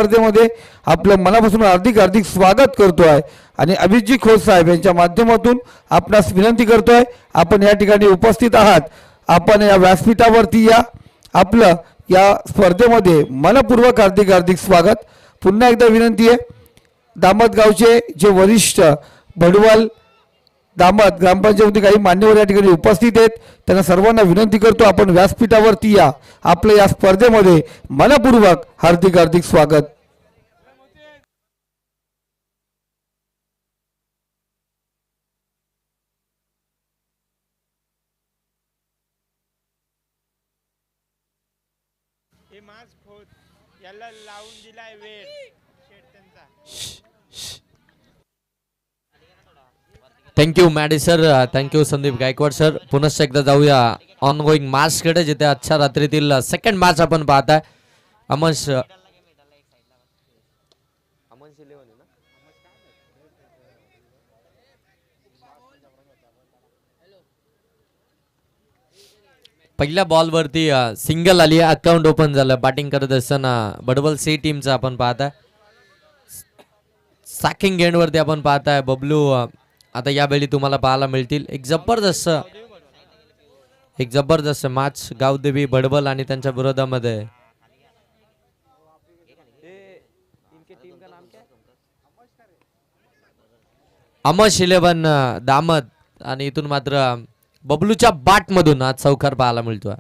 स्पर्धेमध्ये आपलं मनापासून हार्दिक हार्दिक स्वागत करतोय आणि अभिजित खोत साहेब यांच्या माध्यमातून आपणास विनंती करतोय, आपण या ठिकाणी उपस्थित आहात, आपण या व्यासपीठावरती या, आपलं या स्पर्धेमध्ये मनपूर्वक हार्दिक हार्दिक स्वागत। पुन्हा एकदा विनंती आहे, दामत गावचे जे वरिष्ठ भडवल दामत ग्रामपंचायतीमध्ये काही मान्यवर या ठिकाणी उपस्थित आहेत, त्यांना सर्वांना विनंती करतो आपण व्यासपीठावरती या, आपलं या स्पर्धेमध्ये मनपूर्वक हार्दिक हार्दिक स्वागत। याला लावून दिलाय वेळ thank you Maddy sir, thank you Sandeep Gaikwad sir. पुनश्च एकदा जाऊया ऑन गोईंग मॅच कडे, जिथे आजच्या रात्रीतील सेकंड मॅच आपण पाहताय। अमश पहिल्या बॉल वरती सिंगल आली, अकाउंट ओपन झालं। बॅटिंग करत असताना बडवल सी टीमचा आपण पाहताय। सॅकिंग एंड वरती आपण पाहताय बबलू आता यावेळी तुम्हाला पाहायला मिळतील। एक जबरदस्त मॅच गावदेवी बडवल आणि त्यांच्या विरोधामध्ये। अमश 11 दामत, आणि इथून मात्र बबलूच्या बाट मधून आज चौकार पाहायला मिळतोय।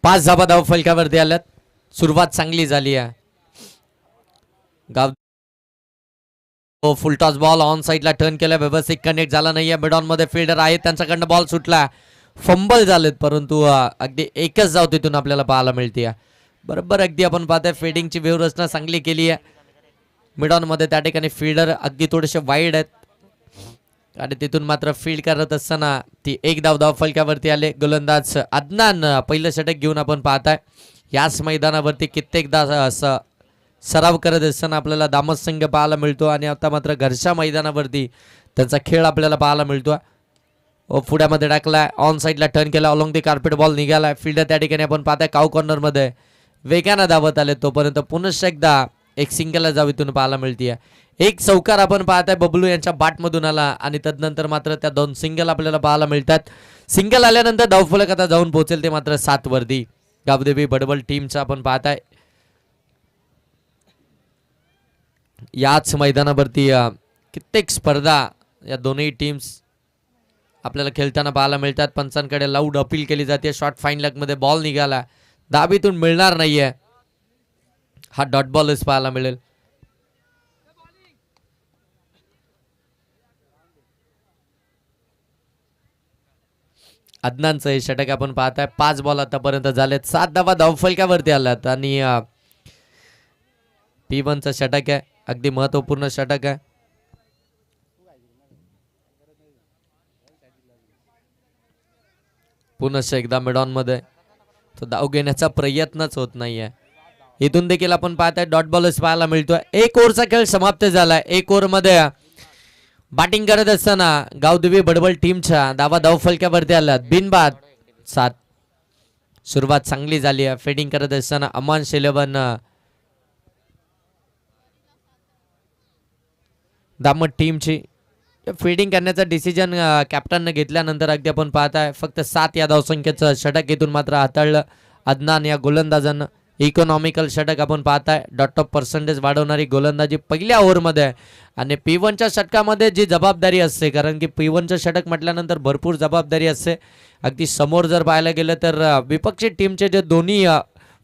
पाच धाबा धाव फलकावरती आल्यात, सुरुवात चांगली झाली आहे। गाव फुल टॉस बॉल ऑन साइडला टर्न केला, व्यवस्थित कनेक्ट झाला नाहीये। मिडॉन मध्ये फिल्डर आहेत, त्यांच्याकडनं बॉल सुटला, फंबल झालेत, परंतु अगदी एकच धाव तिथून आपल्याला पाहायला मिळते। बरोबर अगदी आपण पाहतोय फिल्डिंगची व्यूहरचना चांगली केली आहे। मिडॉन मध्ये त्या ठिकाणी फिल्डर अगदी थोडेसे वाईड आहेत, आणि तिथून मात्र फील्ड करत असताना ती एक धाव फलकावरती आले। गोलंदाज अदनान पहिलं षटक घेऊन आपण पाहताय। याच मैदानावरती कित्येकदा असं सराव करत असताना आपल्याला दामत संघ पाहायला मिळतो, आणि आता मात्र घरच्या मैदानावरती त्यांचा खेळ आपल्याला पाहायला मिळतो। पुढ्यामध्ये टाकलाय, ऑन साइडला टर्न केला, अलॉंग दी कार्पेट बॉल निघालाय। फिल्डर त्या ठिकाणी आपण पाहताय काऊ कॉर्नर मध्ये वेगानं धावत आले, तोपर्यंत पुनश्च एकदा एक सिंगल धाव इथून पाहायला मिळते। एक चौकार आपण पाहताय बबलू यांच्या बाट मधून आला, आणि तदनंतर मात्र त्या दोन सिंगल आपल्याला पाहायला मिळतात। सिंगल आल्यानंतर धावफलक आता जाऊन पोहोचेल ते मात्र 7 वरती गावदेवी बडवल टीमचा आपण पाहताय। याच मैदानावरती कित्येक स्पर्धा या दोन्ही टीम्स आपल्याला खेळताना पाहायला मिळतात। पंचांकडे लाऊड अपील केली जाते। शॉर्ट फाईन लेग मध्ये बॉल निघाला, दाबीतून मिळणार नाहीये, हा डॉट बॉलच पाहायला मिळेल। अदनानचं हे षटक आपण पाहताय। 5 बॉल आतापर्यंत झालेत, 7 धावा धावफलकावरती आल्यात, आणि P1चं षटक आहे, अगदी महत्वपूर्ण षटक आहे। पुनश्च एकदा मिडॉन मध्ये तो धाव घेण्याचा प्रयत्नच होत नाहीये। इथून देखील आपण पाहताय डॉट बॉलच पाहायला मिळतोय। एक ओव्हरचा खेळ समाप्त झालाय। एक ओव्हर मध्ये बॅटिंग करत असताना गावदेवी बडवल टीमच्या धावा धावफलकावरती आल्यात, बिनबाद 7। सुरुवात चांगली झाली आहे। फिल्डिंग करत असताना अमांश 11 दामत टीमची फिल्डिंग करण्याचा डिसिजन कॅप्टनने घेतल्यानंतर अगदी आपण पाहताय फक्त 7 या धावसंख्येचं षटक इथून मात्र हाताळलं अदनान या गोलंदाजानं। इकॉनॉमिकल षटक आपण पाहताय, डॉट ऑफ पर्सेंटेज वाढवणारी गोलंदाजी पहिल्या ओव्हरमध्ये आहे, आणि P1च्या षटकामध्ये जी जबाबदारी असते, कारण की P1चं षटक म्हटल्यानंतर भरपूर जबाबदारी असते। अगदी समोर जर पाहायला गेलं तर विपक्षी टीमचे जे दोन्ही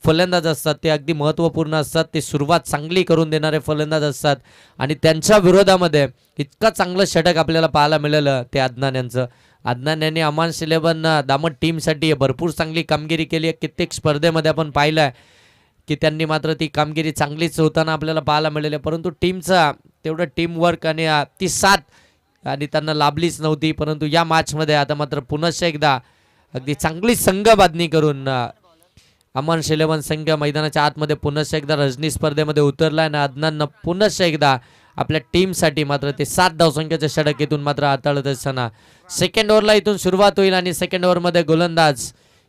फलंदाज असतात ते अगदी महत्त्वपूर्ण असतात, ते सुरुवात चांगली करून देणारे फलंदाज असतात, आणि त्यांच्या विरोधामध्ये इतकं चांगलं षटक आपल्याला पाहायला मिळालं ते अदनान यांचं। अदनान यांनी अमांश 11 दामत टीमसाठी भरपूर चांगली कामगिरी केली आहे। कित्येक स्पर्धेमध्ये आपण पाहिलं की त्यांनी मात्र ती कामगिरी चांगलीच होताना आपल्याला पाहायला मिळाली, परंतु टीमचा तेवढं टीमवर्क आणि ती साथ आणि त्यांना लाभलीच नव्हती। परंतु या मॅचमध्ये आता मात्र पुनश्च एकदा अगदी चांगली संघबांधणी करून अमन शेलेवन संघ मैदानाच्या आतमध्ये पुन्हा एकदा रजनी स्पर्धेमध्ये उतरला आणि अदनान पुन्हा एकदा आपल्या टीमसाठी मात्र ते 7 धावसंख्येच्या षटकीतून मात्र हाताळत असताना सेकंड ओव्हरला इथून सुरुवात होईल आणि सेकंड ओव्हरमध्ये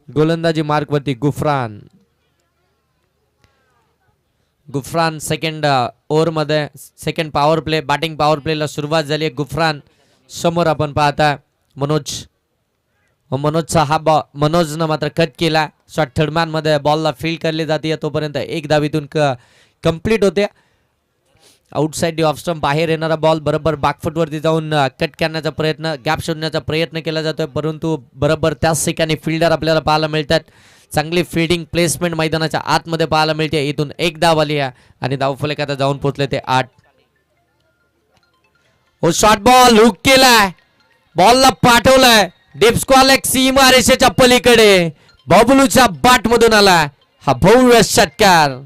गोलंदाजी मार्कवरती गुफरान सेकंड ओव्हरमध्ये second power play batting power प्लेला सुरुवात झाली आहे. गुफरान समोर आपण पाहता मनोजचा मनोजनं मात्र कट केला. शॉट थर्डमॅन मध्ये बॉलला फील्ड करली जाते तोपर्यंत एक धावीतून कंप्लीट होते. आउटसाइड ऑफ स्टंप बाहेर येणारा बॉल बरोबर बॅकफुटवरती जाऊन कट करण्याचा प्रयत्न गॅप शोधण्याचा प्रयत्न केला जातोय परंतु बरोबर त्याच ठिकाणी फिल्डर आपल्याला पाहायला मिळतात. चांगली फील्डिंग प्लेसमेंट मैदानाच्या आतमध्ये पाहायला मिळते. इथून एक धाव आली आहे आणि धावफलक आता जाऊन पोहोचले ते 8. ओ शॉर्ट बॉल हुक केलाय बॉलला पाठवलाय डीप स्क्वेअर लेग सीमा रेषेच्या पलीकडे बबलूच्या बाट मधून आला हा भव्य षटकार.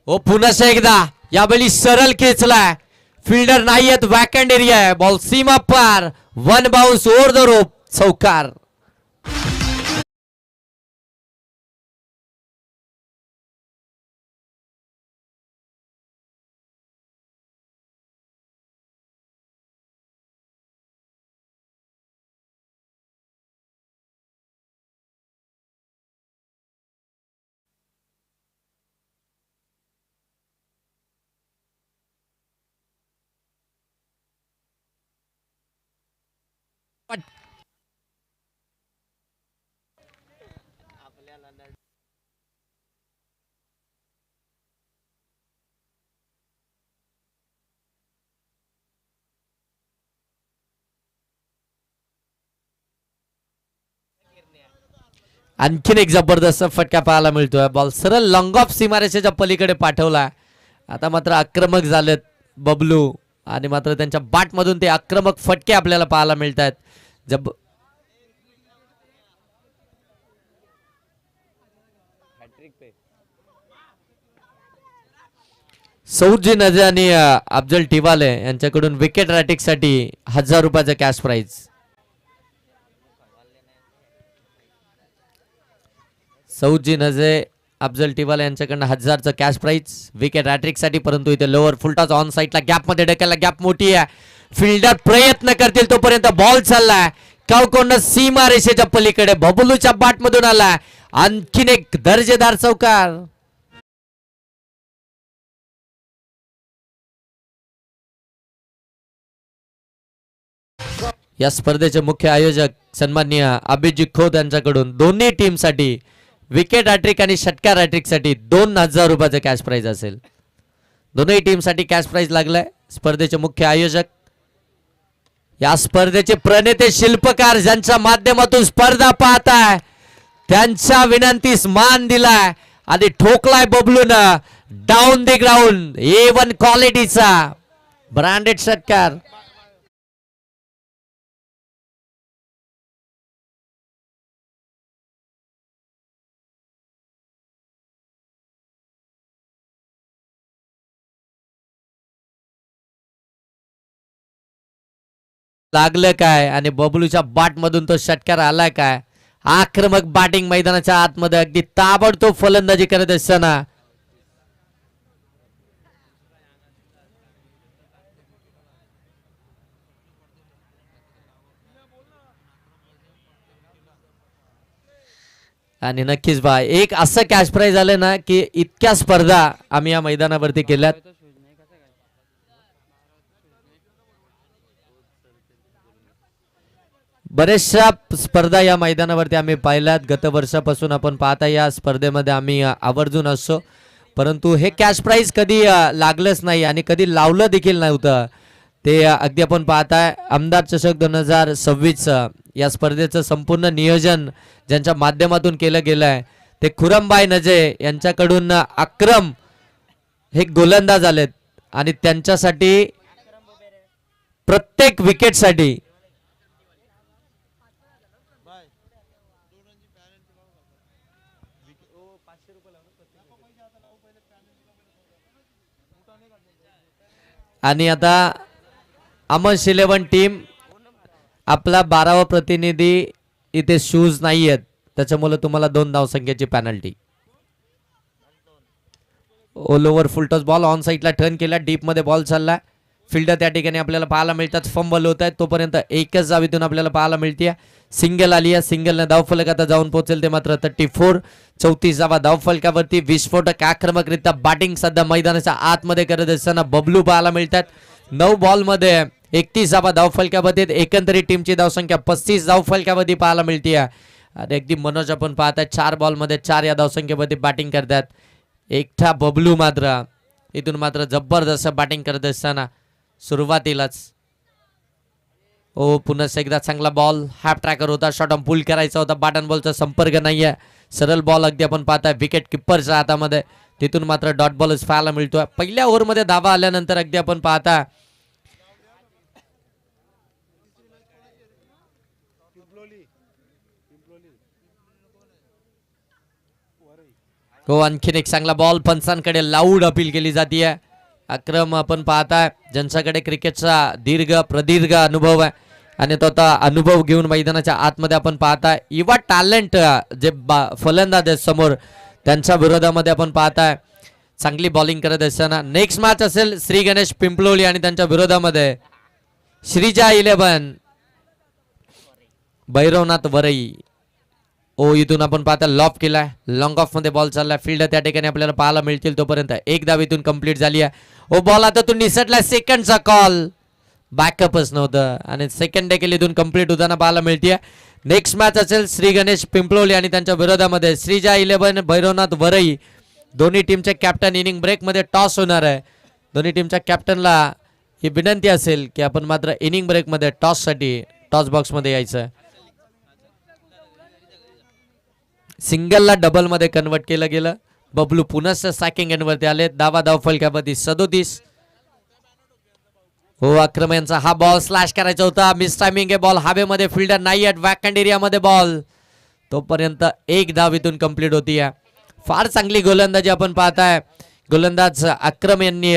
ओ पुन्हा एकदा यावेळी सरळ खेचलाय फिल्डर नाही आहेत वॅकंड एरिया आहे बॉल सीमा पार 1 बाउन्स ओव्हर द रोप चौकार. आणखीन एक जबरदस्त फटका पाहायला मिळतोय. बॉल सरळ लॉंग ऑफ सीमारेषेच्या पलीकडे पाठवला. आता मात्र आक्रमक झालेत बबलू आणि मात्र त्यांच्या बाट मधून ते आक्रमक फटके आपल्याला पाहायला मिळतात. सौजी नजे आणि अफजल टिवाले यांच्याकडून विकेट रॅटिक साठी 1000 रुपयाचा कॅश प्राइज. सौजी नजे अफजल टिवाले यांच्याकडनं 1000चं कॅश प्राइज विकेट रॅट्रिक साठी. परंतु इथे लोअर फुलटॉस ऑन साईडला गॅप मध्ये ढकलला गॅप मोठी आहे फिल्डर प्रयत्न करतील तोपर्यंत बॉल चाललाय कावकोंड सीमा रेषेच्या पलीकडे बबलूच्या बाट मधून आलाय. आणखीन एक दर्जेदार चौकार. या स्पर्धेचे मुख्य आयोजक सन्माननीय अभिजित खोत यांच्याकडून दोन्ही टीम साठी विकेट हॅट्रिक आणि षटकार हॅट्रिक साठी 2000 रुपयाचं कॅश प्राइज असेल. दोन्ही टीम साठी कॅश प्राइज लागलाय. स्पर्धेचे मुख्य आयोजक या स्पर्धेचे प्रणेते शिल्पकार ज्यांच्या माध्यमातून स्पर्धा पाहताय त्यांच्या विनंतीस मान दिलाय आणि ठोकलाय बबलून डाऊन द ग्राउंड A1 क्वालिटीचा ब्रँडेड षटकार. लागलं काय आणि बबलूच्या बाट मधून तो षटकार आलाय काय. आक्रमक बॅटिंग मैदानाच्या आतमध्ये अगदी ताबडतोब फलंदाजी करत असताना आणि नक्कीच बा एक असं कॅश प्राइज आलं ना की इतक्या स्पर्धा आम्ही या मैदानावरती केल्यात. बरेचशा स्पर्धा या मैदानावरती आम्ही पाहिल्यात. गत वर्षापासून आपण पाहता या स्पर्धेमध्ये आम्ही आवर्जून असतो परंतु हे कॅश प्राइज कधी लागलंच नाही आणि कधी लावलं देखील नव्हतं. ते अगदी आपण पाहताय आमदार चषक 2026 या स्पर्धेचं संपूर्ण नियोजन ज्यांच्या माध्यमातून केलं गेलं आहे ते खुरमबाई नजे यांच्याकडून अक्रम हे गोलंदाज आलेत आणि त्यांच्यासाठी प्रत्येक विकेटसाठी आणि आता अमर्स 11 टीम आपला 12वा प्रतिनिधी इथे शूज नाही आहेत, त्याच्यामुळे तुम्हाला 2 धावसंख्येची penalty. All over full toss ball on साईडला टर्न केला, डीप मध्ये बॉल चालला. फिल्डर त्या ठिकाणी आपल्याला पाहायला मिळतात, फंबल होत आहेत, तोपर्यंत एकच जावीतून आपल्याला पाहायला मिळते. सिंगल आली आहे, सिंगलने धावफलक आता जाऊन पोहोचेल ते मात्र 34. 34 जावा धावफलकावरती. विस्फोटक आक्रमकरित्या बॅटिंग सध्या मैदानाच्या आतमध्ये करत असताना बबलू पाहायला मिळतात. 9 बॉलमध्ये 31 जावा धावफलकावरती. एकंदरीत टीमची धावसंख्या 35 धावफलकावरती पाहायला मिळते. आणि अगदी मनोज आपण पाहतात 4 बॉलमध्ये 4 या धावसंख्येवरती बॅटिंग करतात. एकटा बबलू मात्र इथून मात्र जबरदस्त बॅटिंग करत असताना सुरुवातीलाच पुन्हा एकदा चांगला बॉल हाफ ट्रॅकर होता, शॉर्ट ऑन पुल करायचा होता, बॅटन बॉलचा संपर्क नाहीये. सरळ बॉल अगदी आपण पाहताय विकेट किपरच्या हातामध्ये, तिथून मात्र डॉट बॉलच पाहायला मिळतोय. पहिल्या ओव्हरमध्ये धावा आल्यानंतर अगदी आपण पाहता आणखीन एक चांगला बॉल पंचांकडे लाऊड अपील केली जाते. अक्रम आपण पाहताय ज्यांच्याकडे क्रिकेटचा प्रदीर्घ अनुभव आहे आणि तो आता अनुभव घेऊन मैदानाच्या आतमध्ये आपण पाहताय. युवा टॅलेंट जे फलंदाज आहेत समोर, त्यांच्या विरोधामध्ये आपण पाहताय चांगली बॉलिंग करत असताना. नेक्स्ट मॅच असेल श्री गणेश पिंपलोली आणि त्यांच्या विरोधामध्ये श्रीजा 11 भैरवनाथ वरई. इथून आपण पाहता लॉफ केलाय, लॉंग ऑफ मध्ये बॉल चाललाय. फिल्डर त्या ठिकाणी आपल्याला पाहायला मिळतील तोपर्यंत एक धाव इथून कंप्लीट झाली आहे. बॉल आता तू निसटलाय, सेकंडचा कॉल, बॅकअपच नव्हतं आणि सेकंड देखील इथून कंप्लीट होताना पाहायला मिळते. नेक्स्ट मॅच असेल श्री गणेश पिंपलोली आणि त्यांच्या विरोधामध्ये श्रीजा 11 भैरवनाथ वरई. दोन्ही टीमचे कॅप्टन इनिंग ब्रेक मध्ये टॉस होणार आहे. दोन्ही टीमच्या कॅप्टनला ही विनंती असेल की आपण मात्र इनिंग ब्रेक मध्ये टॉस साठी टॉस बॉक्स मध्ये यायचं. सिंगलला डबल मध्ये कन्वर्ट केलं गेलं. बबलू पुन्हा सॅकिंग एंडवरती आले. धावा फलकावरती 37. अक्रम यांचा हा बॉल स्लॅश करायचा होता, मिस टायमिंग आहे. बॉल हवेमध्ये, फिल्डर नाही आहेत, वॅकंड एरियामध्ये बॉल, तोपर्यंत एक धाव इथून कंप्लीट होती. फार चांगली गोलंदाजी आपण पाहताय. गोलंदाज अक्रम यांनी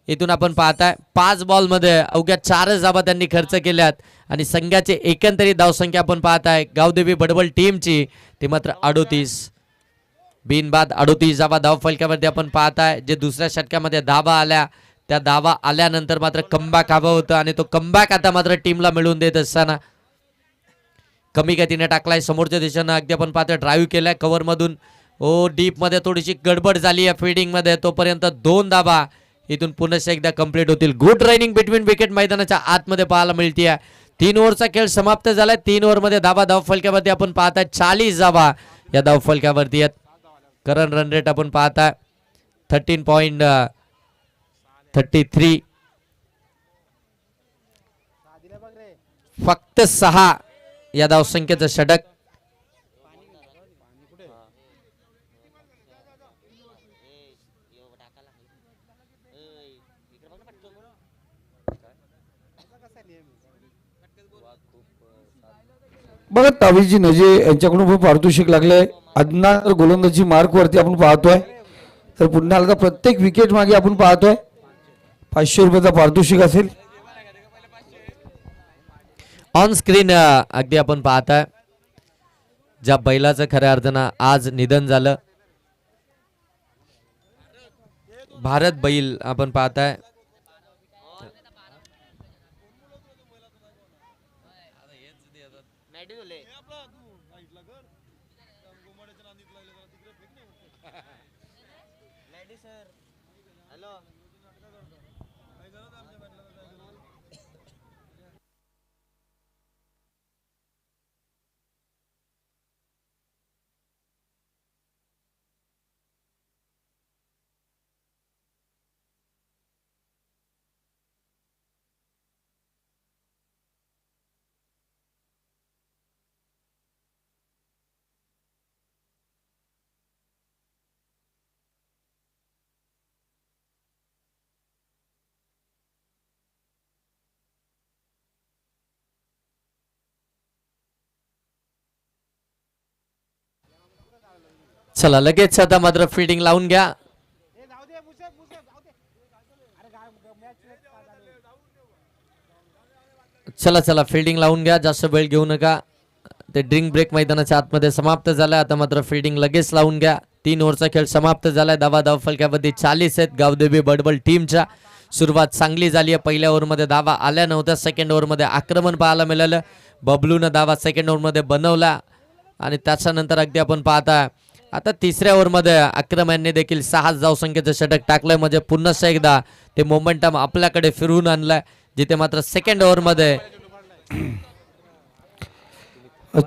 इथून आपण पाहताय 5 बॉलमध्ये अवघ्या 4 धावा त्यांनी खर्च केल्यात आणि संघाचे एकंदरीत धावसंख्या आपण पाहताय गावदेवी बडबल टीमची ती मात्र 38. बिनबाद 38 धावा धावफलकावरती आपण पाहताय. जे दुसऱ्या षटकामध्ये धावा आल्या, त्या धावा आल्यानंतर मात्र कमबॅक हवं होतं आणि तो कमबॅक आता मात्र टीमला मिळवून देत असताना कमी गतीने टाकलाय. समोरच्या दिशेनं अगदी आपण पाहतोय ड्राईव्ह केलाय कव्हर मधून. डीप मध्ये थोडीशी गडबड झाली आहे फिल्डिंग मध्ये, तोपर्यंत 2 धावा इथून पुन्हा एकदा कंप्लीट होतील. गुड रनिंग बिटवीन विकेट मैदानाच्या आतमध्ये पाहायला मिळते. 3 ओव्हरचा खेळ समाप्त झालाय. 3 ओव्हरमध्ये धावफलकावरती आपण पाहताय 40 धावा या धावफलकावरती आहेत. करंट रन रेट आपण पाहताय 13.33. फक्त 6 या धावसंख्येचं षटक. बघा तावीजी नजे यांच्याकडून पण पारितोषिक लागले. अदना गोलंदाजी मार्क वरती आपण पाहतोय. तर पुन्हा एकदा प्रत्येक विकेट मागे आपण पाहतोय 500 रुपयाचा पारितोषिक असेल. ऑन स्क्रीन अगदी आपण पाहताय ज्या बैलाचं खऱ्या अर्थानं आज निधन झालं, भारत बैल आपण पाहताय. चला लगेच आता मात्र फिल्डिंग लावून घ्या. चला चला फिल्डिंग लावून घ्या, जास्त वेळ घेऊ नका. ते ड्रिंक ब्रेक मैदानाच्या आतमध्ये समाप्त झालाय. आता मात्र फिल्डिंग लगेच लावून घ्या. 3 ओव्हरचा खेळ समाप्त झालाय. धावा फलकावरती 40 आहेत गावदेवी बडबल टीमच्या. सुरुवात चांगली झाली आहे. पहिल्या ओव्हरमध्ये धावा आल्या नव्हत्या. सेकंड ओव्हरमध्ये आक्रमण पाहायला मिळालं. बबलूनं धावा सेकंड ओव्हरमध्ये बनवला आणि त्याच्यानंतर अगदी आपण पाहता आता तिसऱ्या ओव्हरमध्ये अक्रम यांनी देखील 6 धावसंख्येचं षटक टाकलंय. म्हणजे पुन्हा एकदा ते मोमेंटम आपल्याकडे फिरवून आणलंय, जिथे मात्र सेकंड ओव्हरमध्ये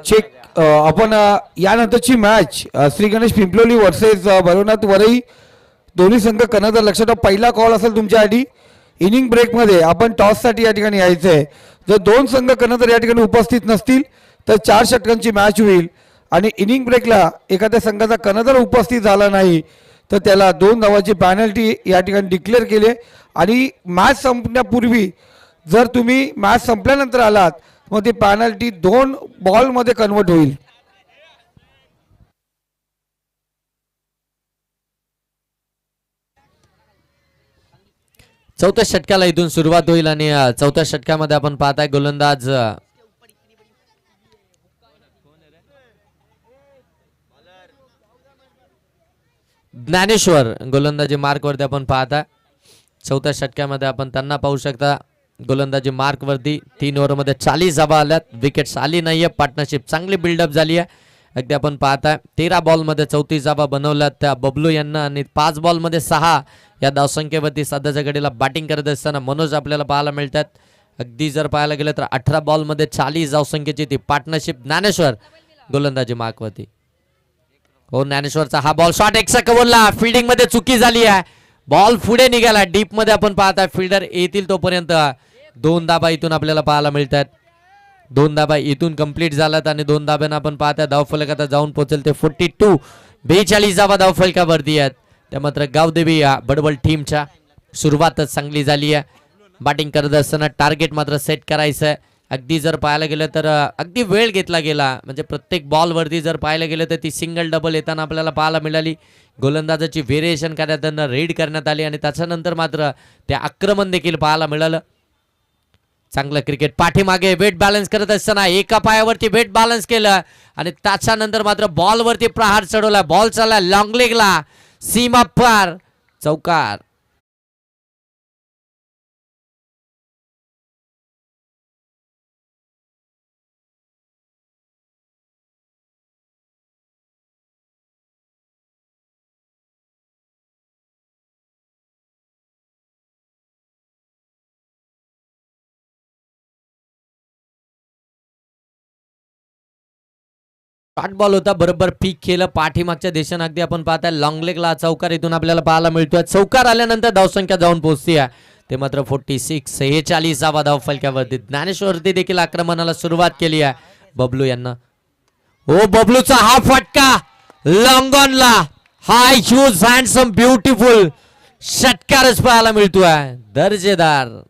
चेक आपण यानंतरची मॅच श्री गणेश पिंपलोली वर्सेस भरवनाथ वरई दोन्ही संघ कर्णधार लक्षात ठेवा. पहिला कॉल असेल तुमच्यासाठी. इनिंग ब्रेकमध्ये आपण टॉससाठी या ठिकाणी यायचं आहे. जर 2 संघ कर्णधार या ठिकाणी उपस्थित नसतील तर 4 षटकांची मॅच होईल आणि इनिंग ब्रेकला एखाद्या संघाचा कर्णधार उपस्थित झाला नाही तर त्याला 2 धावाची पॅनल्टी या ठिकाणी डिक्लेअर केली. आणि मॅच संपण्यापूर्वी जर तुम्ही मॅच संपल्यानंतर आलात मग ती पॅनल्टी 2 बॉलमध्ये कन्वर्ट होईल. चौथ्या षटकाला इथून सुरुवात होईल आणि चौथ्या षटकामध्ये आपण पाहताय गोलंदाज ज्ञानेश्वर गोलंदाजी मार्कवरती आपण पाहता. चौथ्या षटकामध्ये आपण त्यांना पाहू शकता गोलंदाजी मार्कवरती. 3 ओव्हरमध्ये 40 धावा आल्यात. विकेट्स आली नाहीये. पार्टनरशिप चांगली बिल्डअप झाली आहे. अगदी आपण पाहताय 13 बॉलमध्ये 34 धावा बनवल्यात त्या बबलू यांना आणि 5 बॉलमध्ये 6 या धावसंख्येवरती सध्याच्या घडीला बॅटिंग करत असताना मनोज आपल्याला पाहायला मिळतात. अगदी जर पाहायला गेलं तर 18 बॉलमध्ये 40 धावसंख्येची ती पार्टनरशिप ज्ञानेश्वर गोलंदाजी मार्कवरती. हो ज्ञानेश्वरचा हा बॉल शॉट एक्स्ट्रा कव्हरला. फिल्डिंग मध्ये चुकी झाली आहे. बॉल पुढे निघाला. डीप मध्ये आपण पाहताय फिल्डर येतील तोपर्यंत 2 धाबा इथून आपल्याला पाहायला मिळतात. 2 धाबा इथून कंप्लीट झाल्यात आणि 2 धाब्यांना आपण पाहताय धावफलक आता जाऊन पोहोचेल ते 42 धावा धावफलकावरती आहेत. त्या मात्र गावदेवी या बडबल टीमच्या सुरुवातच चांगली झाली आहे. बॅटिंग करत असताना टार्गेट मात्र सेट करायचं आहे. अगदी जर पाहायला गेलं तर अगदी वेळ घेतला गेला. म्हणजे प्रत्येक बॉलवरती जर पाहायला गेलं तर ती सिंगल डबल येताना आपल्याला पाहायला मिळाली. गोलंदाजाची व्हेरिएशन करण्यात रेड करण्यात आली आणि त्याच्यानंतर मात्र ते आक्रमण देखील पाहायला मिळालं. चांगलं क्रिकेट. पाठीमागे वेट बॅलन्स करत असताना एका पायावरती वेट बॅलन्स केलं आणि त्याच्यानंतर मात्र बॉलवरती प्रहार चढवला. बॉल चालला लॉंग लेगला. सीमा पार. चौकार. शॉर्ट बॉल होता. बरोबर पीक केलं पाठीमागच्या देशानं. अगदी आपण पाहताय लॉंग लेगला चौकार इथून आपल्याला पाहायला मिळतोय. चौकार आल्यानंतर धावसंख्या जाऊन पोहोचते आहे ते मात्र 46 धावा धाव फलकावरती. ज्ञानेश्वरती देखील आक्रमणाला सुरुवात केली आहे बबलू यांना. ओ बबलूचा हा फटका लॉंग ऑनला. हाय ह्यूज हँडसम ब्युटिफुल षटकारच पाहायला मिळतोय. दर्जेदार.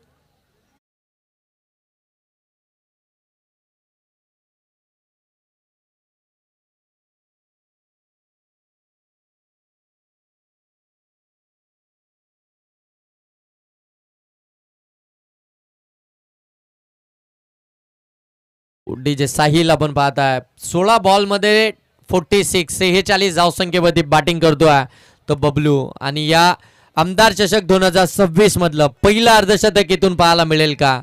जे साहिल आपण पाहताय 16 बॉलमध्ये 46 धावसंख्येवरती बॅटिंग करतोय तो बबलू. आणि या आमदार चषक 2026 मधलं पहिलं अर्धशतक इथून पाहायला मिळेल का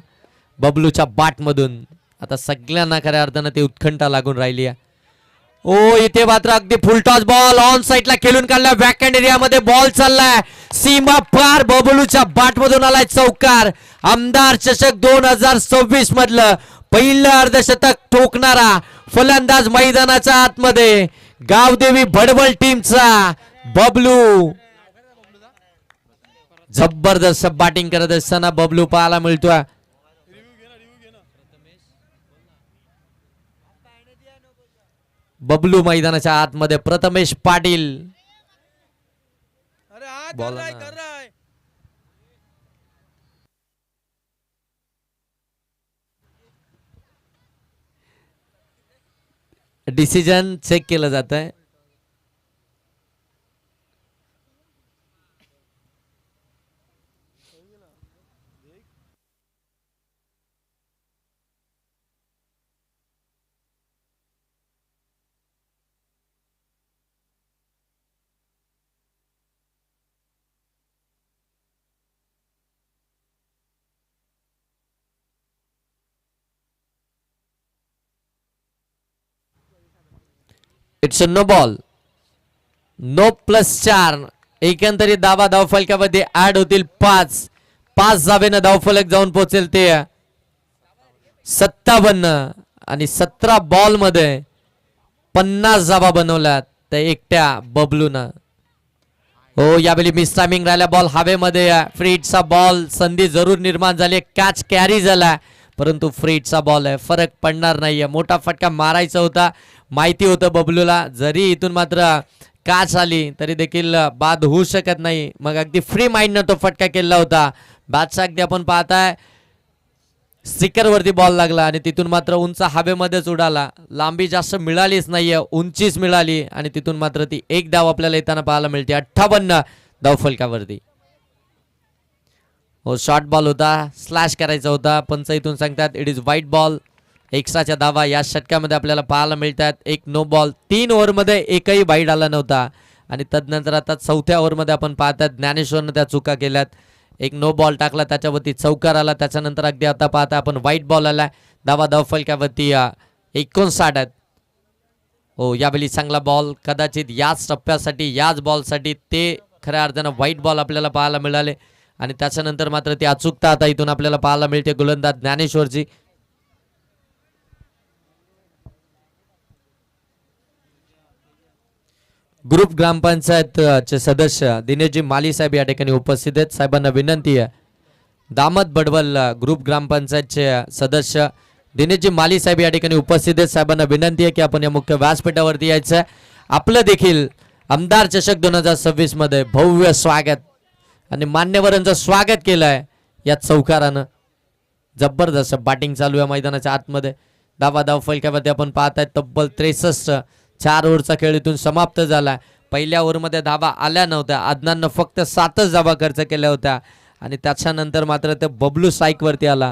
बबलूच्या बॅट मधून. आता सगळ्यांना खऱ्या अर्थानं ते उत्कंठा लागून राहिली आहे. ओ इथे मात्र अगदी फुलटॉस बॉल ऑन साइडला खेळून काढला. बॅकहँड एरियामध्ये बॉल चाललाय. सीमा पार. बबलूच्या बॅट मधून आलाय चौकार. आमदार चषक 2026 मधलं पहिलं अर्धशतक ठोकणारा फलंदाज मैदानाच्या आतमध्ये गावदेवी भडबल टीमचा बबलू. जबरदस्त बॅटिंग करत असताना बबलू पाहायला मिळतोय. बबलू मैदानाच्या आतमध्ये. प्रथमेश पाटील डिसिजन चेक केलं जात आहे. It's no ball. नो +4. एकंदरीत धावा धावफलकामध्ये ऍड होतील 5. 5 धावेनं धावफलक जाऊन पोहोचेल ते 57 आणि 17 बॉल मध्ये 50 धावा बनवल्यात त्या एकट्या बबलूनं. हो यावेळी मिस टायमिंग राहिला. बॉल हवेमध्ये. फ्रीटचा बॉल. संधी जरूर निर्माण झाली. कॅच कॅरी झाला परंतु फ्रीटचा बॉल आहे. फरक पडणार नाहीये. मोठा फटका मारायचा होता. माहिती होतं बबलूला जरी इथून मात्र काच आली तरी देखील बाद होऊ शकत नाही. मग अगदी फ्री माइंडनं तो फटका केला होता. बॅटचा अगदी आपण पाहताय स्टिकर वरती बॉल लागला आणि तिथून मात्र उंच हवेमध्येच उडाला. लांबी जास्त मिळालीच नाहीये. उंचीच मिळाली आणि तिथून मात्र ती एक धाव आपल्याला येताना पाहायला मिळते. 58 धावफलकावरती. हो शॉर्ट बॉल होता. स्लॅश करायचा होता. पंच इथून सांगतात इट इज व्हाईट बॉल. एक्स्ट्राच्या धावा या षटकामध्ये आपल्याला पाहायला मिळतात. एक नो बॉल. 3 ओव्हरमध्ये एकही वाईड आला नव्हता आणि तदनंतर आता 4थ्या ओव्हरमध्ये आपण पाहतात ज्ञानेश्वरनं त्या चुका केल्यात. एक नो बॉल टाकला त्याच्यावरती चौकार आला. त्याच्यानंतर अगदी आता पाहता आपण व्हाईट बॉल आला. धावा धावफलकावरती 59 आहेत. हो यावेळी चांगला बॉल. कदाचित याच टप्प्यासाठी याच बॉलसाठी ते खऱ्या अर्थानं व्हाईट बॉल आपल्याला पाहायला मिळाले आणि त्याच्यानंतर मात्र ती अचूकता आता इथून आपल्याला पाहायला मिळते गोलंदाज ज्ञानेश्वरची. ग्रुप ग्रामपंचायतचे सदस्य दिनेशजी माली साहेब या ठिकाणी उपस्थित आहेत. साहेबांना विनंती आहे. दामद बडवल ग्रुप ग्रामपंचायतचे सदस्य दिनेशजी माली साहेब या ठिकाणी उपस्थित आहेत. साहेबांना विनंती आहे की आपण या मुख्य व्यासपीठावरती यायचं आहे. आपलं देखील आमदार चषक 2026 मध्ये भव्य स्वागत आणि मान्यवरांचं स्वागत केलं आहे या चौकारानं. जबरदस्त बॅटिंग चालू आहे मैदानाच्या आतमध्ये. धावा धावफलकावरती आपण पाहताय तब्बल 63. 4 ओव्हरचा खेळ इथून समाप्त झाला. पहिल्या ओव्हरमध्ये धावा आल्या नव्हत्या. अदनाननं फक्त 7च धावा खर्च केल्या होत्या आणि त्याच्यानंतर मात्र ते बबलू स्ट्राईकवरती आला.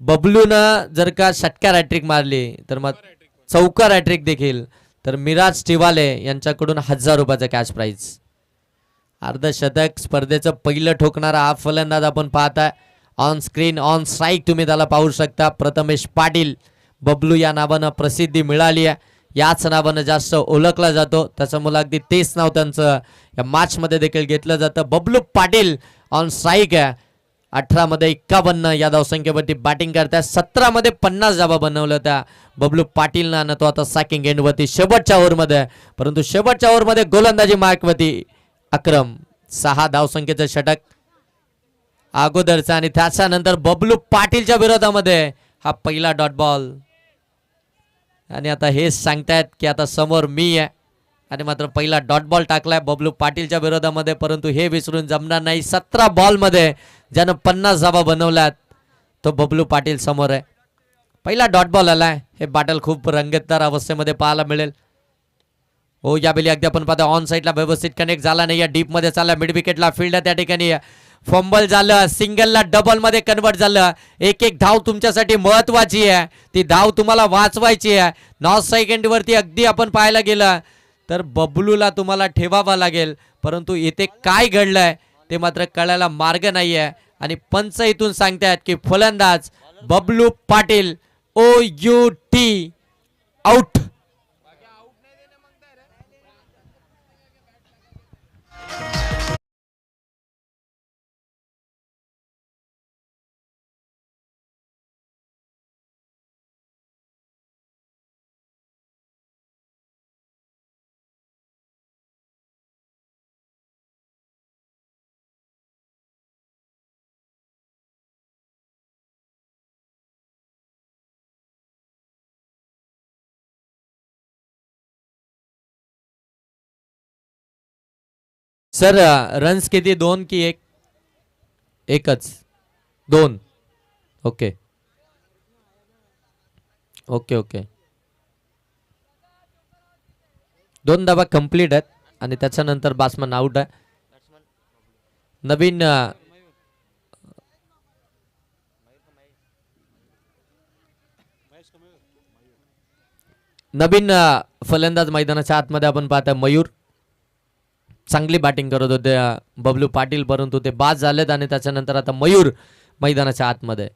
बबलूनं जर का षटकार हॅट्रिक मारली तर मग चौकार हॅट्रिक देखील तर मिराज टिवाले यांच्याकडून 1000 रुपयाचं कॅश प्राइज. अर्धशतक स्पर्धेचं पहिलं ठोकणारा हा फलंदाज आपण पाहताय. ऑन स्क्रीन ऑन स्ट्राईक तुम्ही त्याला पाहू शकता. प्रथमेश पाटील. बबलू या नावानं प्रसिद्धी मिळाली आहे. याच नावानं जास्त ओळखला जातो. त्याच्यामुळे अगदी तेच नाव त्यांचं या मॅचमध्ये देखील घेतलं जातं. बबलू पाटील ऑन स्ट्राईक आहे. 18 मध्ये 51 या धावसंख्येवरती बॅटिंग करताय. 17 मध्ये 50 धावा बनवल्या होत्या बबलू पाटीलनं आणि तो आता सॅकिंग एंडवरती शेवटच्या ओव्हरमध्ये. परंतु शेवटच्या ओव्हरमध्ये गोलंदाजी मार्कवरती अक्रम 6 धावसंख्येचं षटक अगोदरचा आणि त्याच्यानंतर बबलू पाटीलच्या विरोधामध्ये हा पहिला डॉट बॉल. आणि आता हेच सांगतायत की आता समोर मी आहे आणि मात्र पहिला डॉट बॉल टाकलाय बबलू पाटीलच्या विरोधामध्ये. परंतु हे विसरून जमणार नाही. 17 बॉलमध्ये ज्यानं 50 धावा बनवल्यात तो बबलू पाटील समोर आहे. पहिला डॉट बॉल आलाय. हे बॅटल खूप रंगतदार अवस्थेमध्ये पाहायला मिळेल. हो यावेळी अगदी आपण पाहतो ऑन साईडला व्यवस्थित कनेक्ट झाला नाही. डीप मध्ये चालला. मिड विकेटला फील्ड त्या ठिकाणी फंबल झालं. सिंगलला डबल मध्ये कन्वर्ट झालं. एक एक धाव तुमच्यासाठी महत्वाची आहे. ती धाव तुम्हाला वाचवायची आहे. 9 सेकंडवरती अगदी आपण पाहायला गेलं तर बबलूला तुम्हाला ठेवावा लागेल. परंतु इथे काय घडलंय ते मात्र कळायला मार्ग नाही आहे आणि पंच इथून सांगतायत की फलंदाज Bablu Patil OUT out. Sir runs किती 2 की 1? एकच 2. ओके ओके ओके 2 धावा कंप्लीट आहेत आणि त्याच्यानंतर बॅट्समन आउट आहे. नवीन नवीन फलंदाज मैदानाच्या आतमध्ये आपण पाहता मयूर. चांगली बॅटिंग करत होते बबलू पाटील परंतु ते बाद झालेत आणि त्याच्यानंतर आता मयूर मैदानाच्या आतमध्ये.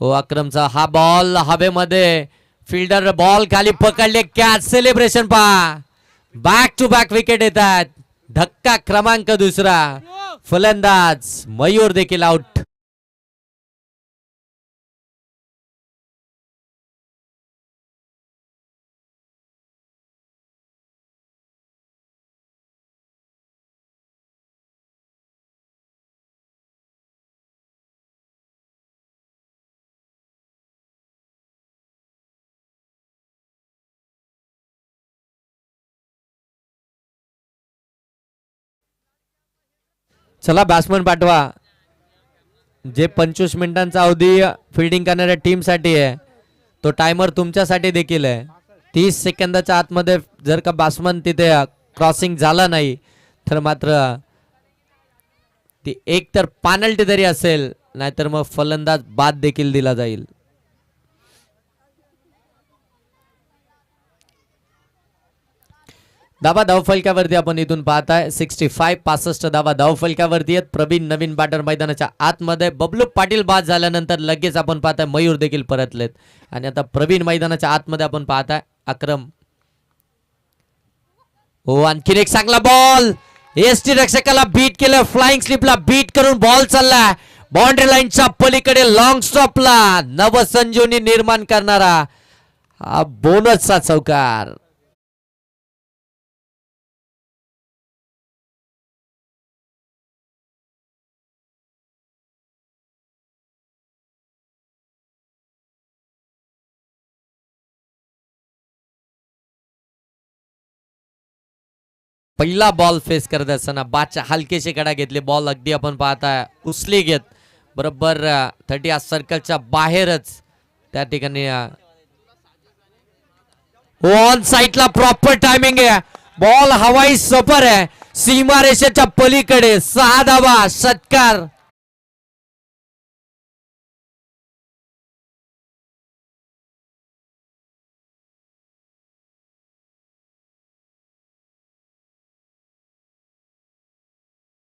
हो अक्रमचा हा बॉल हवेमध्ये, फिल्डर बॉल खाली पकडले, कॅच सेलिब्रेशन पहा. बॅक टू बॅक विकेट येतात. धक्का क्रमांक दुसरा. फलंदाज मयूर देखील आउट. चला बॅट्समन पाठवा. जे 25 मिनिटांचा अवधी फिल्डिंग करणाऱ्या टीम साठी आहे तो टायमर तुमच्यासाठी देखील आहे. 30 सेकंदाच्या आतमध्ये जर का बॅट्समन तिथे क्रॉसिंग झाला नाही तर मात्र ती एक तर पेनल्टी तरी असेल, नाहीतर मग फलंदाज बाद देखील दिला जाईल. धावा धावफलकावरती आपण इथून पाहताय 65 धावा धावफलकावरती आहेत. प्रवीण नवीन बॅटर मैदानाच्या आतमध्ये. बबलू पाटील बाद झाल्यानंतर लगेच आपण पाहताय मयूर देखील परतलेत आणि आता प्रवीण मैदानाच्या आतमध्ये आपण पाहताय अक्रम. हो आणखीन एक चांगला बॉल. एसटी रक्षकाला बीट केलं, फ्लाइंग स्लिपला बीट करून बॉल चालला बाउंड्री लाईनच्या पलीकडे लॉंग स्टॉपला. नवसंजीवनी निर्माण करणारा हा बोनसचा चौकार. पहिला बॉल फेस करत असताना बादच्या हलकेशी कडा घेतले. बॉल अगदी आपण पाहताय उचली घेत बरोबर 30 सर्कलच्या बाहेरच त्या ठिकाणी ऑन साइडला प्रॉपर टायमिंग आहे. बॉल हवाई सफर आहे सीमारेषेच्या पलीकडे. 6 धावा षटकार.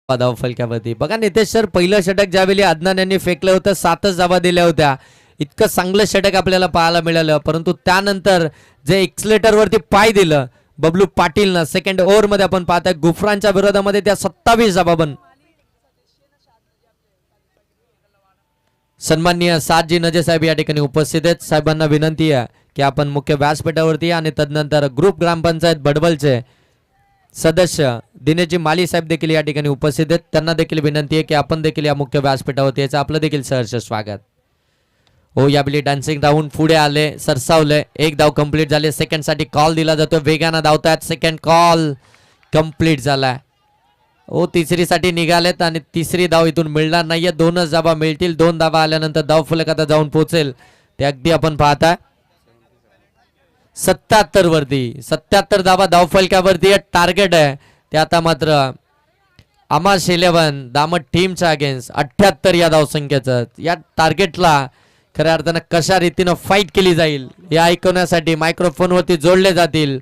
धाव फलकावरती बघा नितेश सर, पहिलं षटक ज्यावेळी अदनान यांनी फेकलं होतं 7च धावा दिल्या होत्या. इतकं चांगलं षटक आपल्याला पाहायला मिळालं, परंतु त्यानंतर जे एक्सलेटर वरती पाय दिलं बबलू पाटीलनं सेकंड ओव्हर मध्ये आपण पाहताय गुफरांच्या विरोधामध्ये त्या 27 धावा बन. सन्माननीय सातजी नजे साहेब या ठिकाणी उपस्थित आहेत. साहेबांना विनंती आहे की आपण मुख्य व्यासपीठावरती आणि तदनंतर ग्रुप ग्रामपंचायत बडबलचे सदस्य दिनेशजी माली साहेब देखील या ठिकाणी उपस्थित आहेत. त्यांना देखील विनंती आहे की आपण देखील या मुख्य व्यासपीठावरती याचं आपलं देखील सहर्ष स्वागत. हो यावेळी डान्सिंग राऊंड पुढे आले, सरसावले. एक धाव कंप्लीट झाले. सेकंड साठी कॉल दिला जातो. वेगानं धावतात. सेकंड कॉल कंप्लीट झालाय. हो तिसरी साठी निघालेत आणि तिसरी धाव इथून मिळणार नाहीये. 2च धावा मिळतील. 2 धावा आल्यानंतर धाव फलक आता जाऊन पोहोचेल ते अगदी आपण पाहताय 77 वरती. 77 धावा धाव फलकावरती टार्गेट आहे ते. आता मात्र अमास 11 दामट टीमच्या अगेन्स्ट 78 या धावसंख्येचं या टार्गेटला खऱ्या अर्थानं कशा रीतीनं फाईट केली जाईल हे ऐकवण्यासाठी मायक्रोफोनवरती जोडले जातील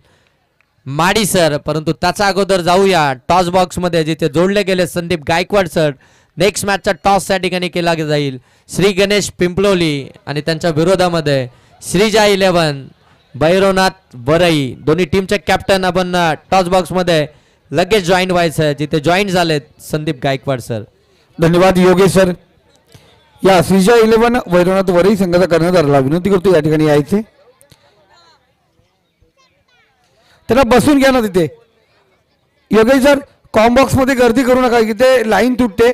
माडी सर. परंतु त्याच्या अगोदर जाऊया टॉस बॉक्स मध्ये जिथे जोडले गेले संदीप गायकवाड सर. नेक्स्ट मॅचचा टॉस त्या ठिकाणी केला जाईल. श्री गणेश पिंपलोली आणि त्यांच्या विरोधामध्ये श्रीजा 11 भैरवनाथ वरई. दोन्ही टीमचे कॅप्टन आपण टॉस बॉक्स मध्ये लगेच जॉईन व्हायचं जिथे जॉईन झालेत संदीप गायकवाड सर. धन्यवाद योगेश सर. या श्रीजा 11 वैरवनाथ वरई संघाचा कर्णधाराला विनंती करतो या ठिकाणी यायचे. त्यांना बसून घ्या ना तिथे. योगेश सर कॉम्बॉक्स मध्ये गर्दी करू नका, इथे लाईन तुटते.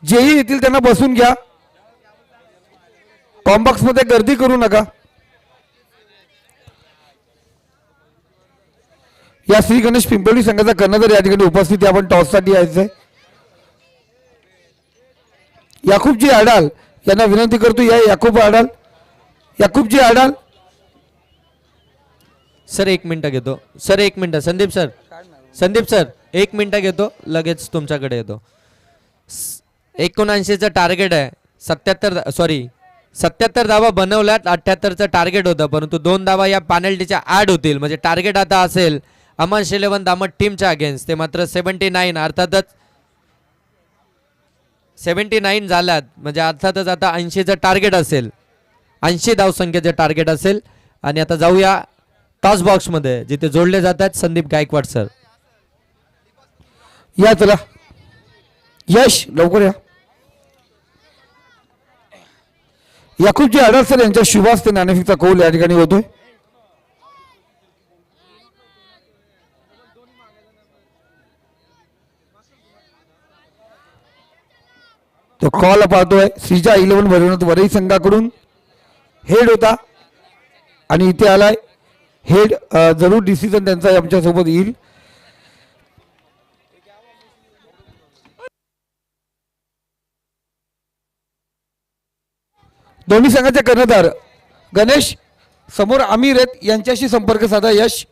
जेही येतील त्यांना बसून घ्या. कॉम्बॉक्स मध्ये गर्दी करू नका. या श्री गणेश पिंपळी संघाचा कर्णधार या ठिकाणी उपस्थित आपण टॉस साठी यायचंय. याकूबजी आडाल यांना विनंती करतो या. याकूबजी आडाल सर 1 मिनिट घेतो. Sir 1 minute. Sandeep sir 1 minute घेतो, लगेच तुमच्याकडे येतो. 79चं टार्गेट आहे. 77 धावा बनवल्यात. 78चं टार्गेट होतं, परंतु 2 धावा या पॅनल्टीच्या ऍड होतील. म्हणजे टार्गेट आता असेल अमास 11 दामट टीमच्या अगेन्स्ट ते मात्र 79. अर्थातच 79 झाल्यात म्हणजे अर्थातच आता 80चं टार्गेट असेल, 80 धावसंख्येचे टार्गेट असेल. आणि आता जाऊया टॉस बॉक्स मध्ये जिथे जोडले जातात संदीप गायकवाड सर. या चला यश लवकर या. याकूबजी अडसर यांच्या शुभास्ते नाणेफेकचा कौल या ठिकाणी होतोय. तो कॉल पाहतोय श्रीजा 11 भरवण्यात वरई संघाकडून हेड होता आणि इथे आलाय हेड. जरूर डिसिजन त्यांचा आमच्या सोबत येईल. दोन्ही संघाचे कर्णधार गणेश समोर आमिर आहेत यांच्याशी संपर्क साधा यश.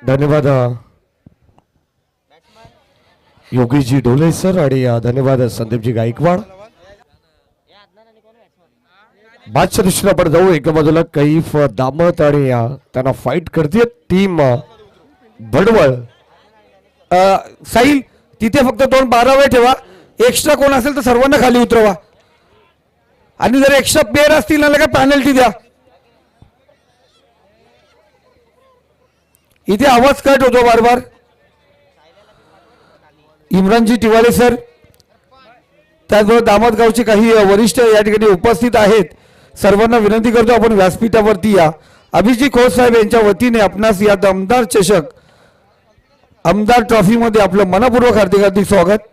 धन्यवाद योगीजी डोले सर आणि धन्यवाद संदीपजी गायकवाड. बादशाह दृष्टीला आपण जाऊ. एका बाजूला कैफ दामत आणि त्यांना फाईट करते टीम भडवळ. साहिल तिथे फक्त 2-12 ठेवा. एक्स्ट्रा कोण असेल तर सर्वांना खाली उतरवा आणि जर एक्स्ट्रा प्लेअर असतील ना काय पॅनल्टी द्या. इथे आवाज कट होतो बार बार. इम्रानजी टिवाले सर त्याचबरोबर दामतगावचे काही वरिष्ठ या ठिकाणी उपस्थित आहेत. सर्वांना विनंती करतो आपण व्यासपीठावरती या. अभिजित खोत साहेब यांच्या वतीने आपणास या दमदार चषक आमदार ट्रॉफी मध्ये आपलं मनपूर्वक हार्दिक हार्दिक स्वागत.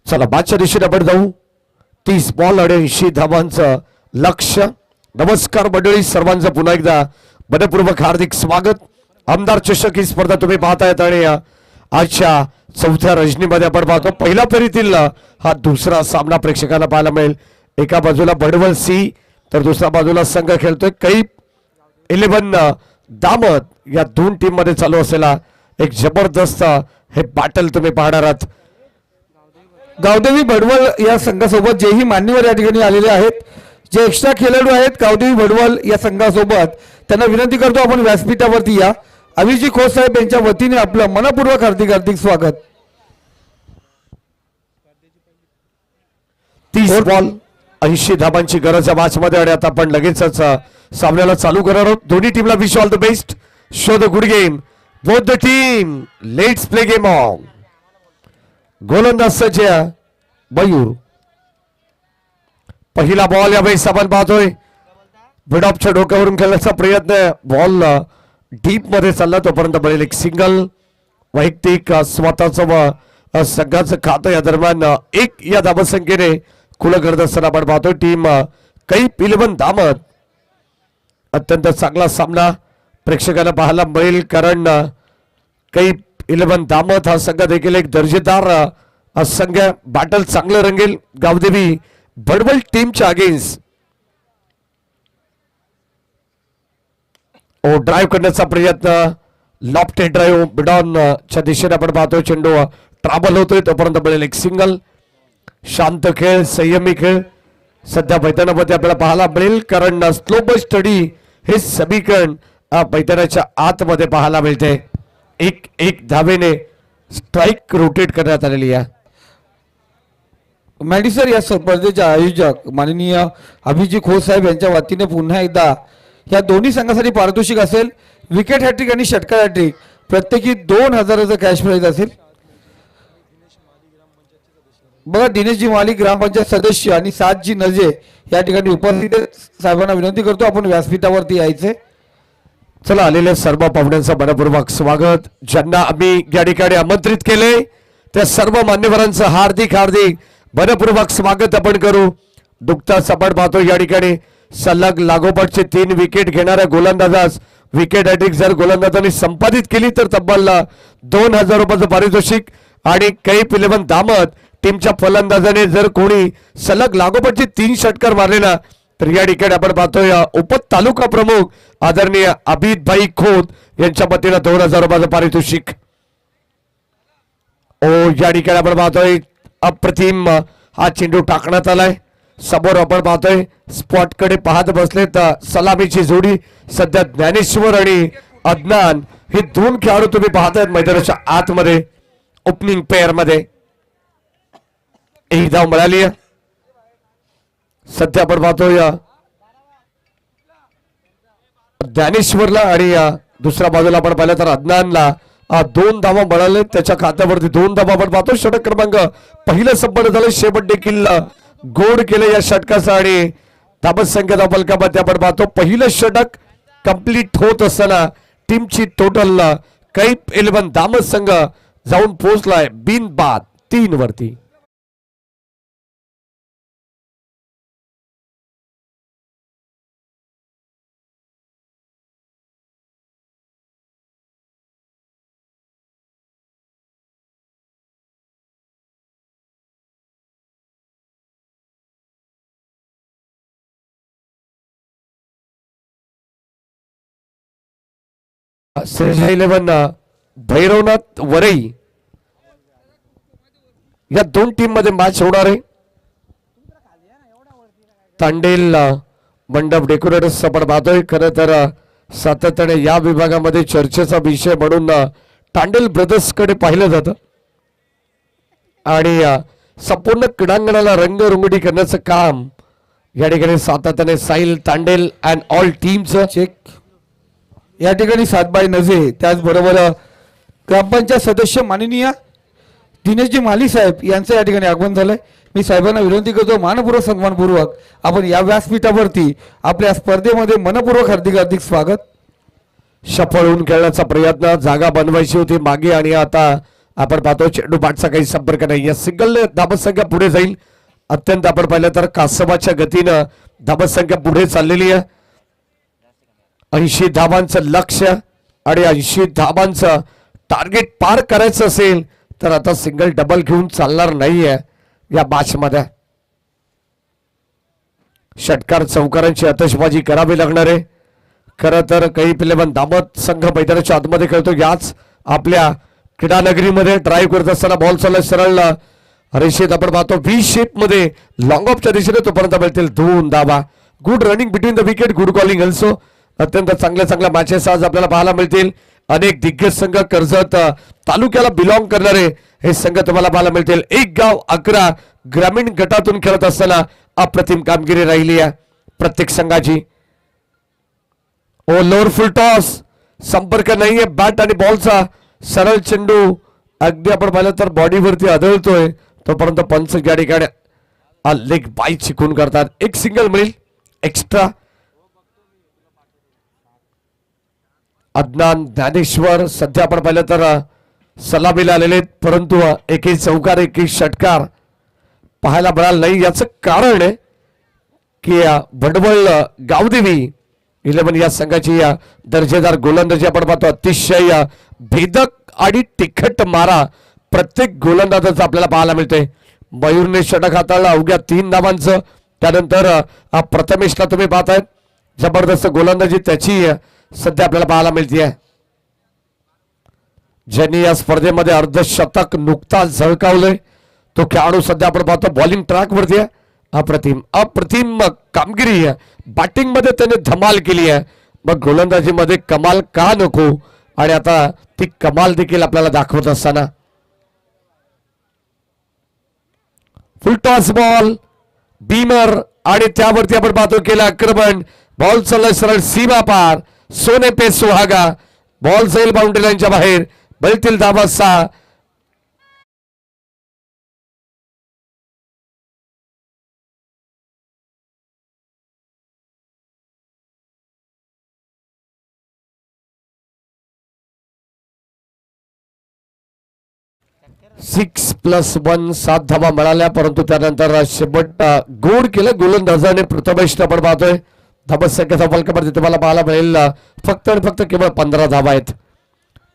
चला बादशाह दिशेने आपण जाऊ. 30 बॉल आणि 80 धावांचं लक्ष्य. नमस्कार मंडळी, सर्वांचं पुन्हा एकदा मनपूर्वक हार्दिक स्वागत. आमदार चषक ही स्पर्धा तुम्ही पाहतायत आणि आजच्या 4थ्या रजनीमध्ये आपण पाहतो पहिल्या फेरीतील हा दुसरा सामना प्रेक्षकांना पाहायला मिळेल. एका बाजूला बडवल सी तर दुसऱ्या बाजूला संघ खेळतोय कैफ 11 दामत. या दोन टीम मध्ये चालू असलेला एक जबरदस्त हे बॅटल तुम्ही पाहणार आहात. गावदेवी भडवल या संघासोबत जेही मान्यवर या ठिकाणी आलेले आहेत, जे एक्स्ट्रा खेळाडू आहेत गावदेवी भडवल या संघासोबत, त्यांना विनंती करतो आपण व्यासपीठावरती या. अभिजित खोत साहेब यांच्या वतीने आपलं मनपूर्वक हार्दिक हार्दिक स्वागत. 30 बॉल 80 धाबांची गरज या मॅच मध्ये आणि आता आपण लगेचच सामन्याला चालू करणार आहोत. दोन्ही टीमला wish all the best. Show the good game both the team. Let's play game on. गोलंदाज सज्ज मयूर. पहिला बॉल या वेळेस आपण पाहतोय बिडॉपच्या डोक्यावरून खेळण्याचा प्रयत्न. बॉल डीप मध्ये चालला तोपर्यंत बळेल एक सिंगल. वैयक्तिक स्वतःच संघाचं खातं या दरम्यान एक या धावसंख्येने खुलं करत असताना आपण पाहतोय टीम कैफ 11 दामत अत्यंत चांगला सामना प्रेक्षकांना पाहायला मिळेल, कारण काही 11 दामत हा संघ देखील एक दर्जेदार संघ बॅटल चांगलं रंगेल गावदेवी बडवल टीमच्या अगेन्स्ट. ओ ड्राईव्ह करण्याचा प्रयत्न, लॉफ्टेड ड्राईव्ह बिडॉन च्या दिशेने आपण पाहतोय. चेंडू ट्रॅव्हल होतोय तोपर्यंत मिळेल एक सिंगल. शांत खेळ, संयमी खेळ सध्या मैदानामध्ये आपल्याला पाहायला मिळेल, कारण स्लो बस स्टडी हे समीकरण मैदानाच्या आतमध्ये पाहायला मिळते. एक धावेने स्ट्राईक रोटेट करण्यात आलेली आहे. मॅडिसर या स्पर्धेचे आयोजक माननीय अभिजित खोत साहेब यांच्या वतीने पुन्हा एकदा या दोन्ही संघासाठी पारितोषिक असेल. विकेट हॅट्रिक आणि षटकार हॅट्रिक प्रत्येकी 2000चं कॅश प्राईज असेल. बघा, दिनेशजी माली ग्रामपंचायत सदस्य आणि 7 नजे या ठिकाणी उपस्थित आहेत. साहेबांना विनंती करतो आपण व्यासपीठावरती यायचे. चला, आलेल्या सर्व पाहुण्यांचं मनपूर्वक स्वागत. ज्यांना आम्ही या ठिकाणी आमंत्रित केले त्या सर्व मान्यवरांचं हार्दिक हार्दिक मनपूर्वक स्वागत आपण करू. नुकताच आपण पाहतो या ठिकाणी सलग लागोपाठचे 3 विकेट घेणाऱ्या गोलंदाजास विकेट हॅट्रिक जर गोलंदाजांनी संपादित केली तर तब्बल 2000 रुपयाचं पारितोषिक. आणि कैफ 11 दामत टीमच्या फलंदाजाने जर कोणी सलग लागोपाठचे 3 षटकार मारले ना तर या ठिकाणी आपण पाहतोय उपत तालुका प्रमुख आदरणीय अभित भाई खोत यांच्या वतीनं 2000 रुपयाचं पारितोषिक. ओ या ठिकाणी आपण पाहतोय अप्रतिम हा चेंडू टाकण्यात आलाय. समोर आपण पाहतोय स्पॉट कडे पाहत बसले तर सलामीची जोडी सध्या ज्ञानेश्वर आणि अदनान हे 2 खेळाडू तुम्ही पाहतायत मैदानाच्या आतमध्ये ओपनिंग पेअर मध्ये. एक धाव मिळाली आहे. सध्या आपण पाहतोय ज्ञानेश्वरला आणि दुसऱ्या बाजूला आपण पाहिलं तर अदनानला 2 धावा मिळाले. त्याच्या खात्यावरती 2 धावा आपण पाहतो. षटक क्रमांक पहिलं संपन्न झालं. शेवट देखील गोड केलं या षटकाचा आणि धाबत संख्या फलकामध्ये आपण पाहतो पहिलं षटक कंप्लीट होत असताना टीमची टोटल कैफ 11 दामत संघ जाऊन पोहोचलाय बिनबाद 3 वरती. सेजा 11 भैरवनाथ वरई या 2 टीम मध्ये मॅच होणार आहे. तांडेल मंडप डेकोरेटर्स आपण पाहतोय. खरं तर सातत्याने या विभागामध्ये चर्चेचा विषय म्हणून तांडेल ब्रदर्स कडे पाहिलं जातं आणि संपूर्ण क्रीडांगणाला रंगरंगोटी करण्याचं काम या ठिकाणी सातत्याने साहिल तांडेल अँड ऑल टीमचं. चेक या ठिकाणी 7 बाय नजे, त्याचबरोबर ग्रामपंचायत सदस्य माननीय दिनेशजी माली साहेब यांचं या ठिकाणी आगमन झालंय. मी साहेबांना विनंती करतो मानपूर्वक सन्मानपूर्वक आपण या व्यासपीठावरती आपल्या स्पर्धेमध्ये मनपूर्वक हार्दिक हार्दिक स्वागत. सफळ होऊन खेळण्याचा प्रयत्न, जागा बनवायची होती मागे आणि आता आपण पाहतो चेंडू बॅटचा काही संपर्क नाही. या सिंगल धाबत संख्या पुढे जाईल. अत्यंत आपण पाहिलं तर कासवाच्या गतीनं धाबत संख्या पुढे चाललेली आहे. 80 धाबांचं लक्ष्य आणि 80 धाबांचं टार्गेट पार करायचं असेल तर आता सिंगल डबल घेऊन चालणार नाहीये या मॅच मध्ये. षटकार चौकारांची आतषबाजी करावी लागणार आहे. खरं तर काही 11 दामत संघ मैदानाच्या आतमध्ये खेळतो. याच आपल्या क्रीडा नगरीमध्ये ड्राईव्ह करत असताना बॉल चालला सरळ रेषेत आपण पाहतो व्ही शेप मध्ये लॉंग ऑफच्या दिशेने तोपर्यंत मिळतील 2 धावा. Good running between the wicket, good calling also. अत्यंत चांगल्या मॅचेस आज आपल्याला पाहायला मिळतील. अनेक दिग्गज संघ कर्जत तालुक्याला बिलॉंग करणारे हे संघ तुम्हाला पाहायला मिळतील. 1 गाव 11 ग्रामीण गटातून खेळत असताना अप्रतिम कामगिरी राहिली आहे प्रत्येक संघाची. ओ लोअर फुल टॉस, संपर्क नाहीये बॅट आणि बॉलचा. सरळ चेंडू अगदी आपण पाहिलं तर बॉडीवरती आदळतोय तोपर्यंत पंच या ठिकाणी लेग बाय चिकून करतात. 1 सिंगल मिळेल एक्स्ट्रा. अदनान ज्ञानेश्वर सध्या आपण पाहिलं तर सलामीला आलेले, परंतु एकही चौकार एकही षटकार पाहायला मिळाला नाही. याचं कारण आहे की भंडवळ गावदेवी 11 या संघाची या दर्जेदार गोलंदाजी आपण पाहतो. अतिशय भेदक आणि तिखट मारा प्रत्येक गोलंदाजाचा आपल्याला पाहायला मिळते. मयूरने षटक हाताळला अवघ्या 3 धावांचं. त्यानंतर प्रथमेशला तुम्ही पाहताय जबरदस्त गोलंदाजी त्याची सध्या आपल्याला पाहायला मिळते. ज्यांनी या स्पर्धेमध्ये अर्धशतक नुकताच झळकावलंय तो खेळाडू सध्या आपण पाहतो बॉलिंग ट्रॅक वरती आहे. अप्रतिम अप्रतिम कामगिरी आहे. बॅटिंग मध्ये त्याने धमाल केली आहे. मग गोलंदाजीमध्ये कमाल का नको. आणि आता ती कमाल देखील आपल्याला दाखवत असताना फुल टॉस बॉल बीमर आणि त्यावरती आपण पाहतो केलं आक्रमण. बॉल चाललाय सरळ सीमा पार. सोने पे सुहागा. बॉल जाईल बाउंड्री लाईनच्या बाहेर. बलतील धावा 6. सिक्स प्लस 1 7 धावा मिळाल्या. परंतु त्यानंतर शेवट गोड केलं गोलंदाजाने प्रथमेशला आपण पाहतोय. धावसंख्येचा फलकामध्ये तुम्हाला पाहायला मिळेल फक्त आणि फक्त केवळ 15 धावा आहेत.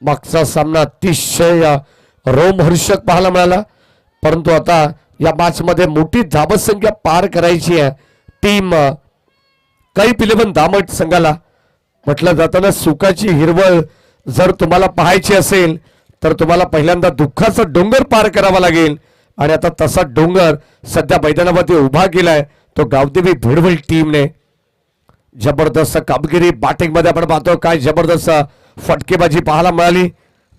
मागचा सामना अतिशय रोमहर्षक पाहायला मिळाला. परंतु आता या मॅच मध्ये मोठी धावसंख्या पार करायची आहे. टीम काही 11 दामट संघाला म्हटलं जाताना सुखाची हिरवळ जर तुम्हाला पाहायची असेल तर तुम्हाला पहिल्यांदा दुःखाचा डोंगर पार करावा लागेल. आणि आता तसा डोंगर सध्या मैदानावरती उभा केलाय तो गावदेवी भिडवल टीमने. जबरदस्त कामगिरी बॅटिंग मध्ये आपण पाहतो. काय जबरदस्त फटकेबाजी पाहायला मिळाली.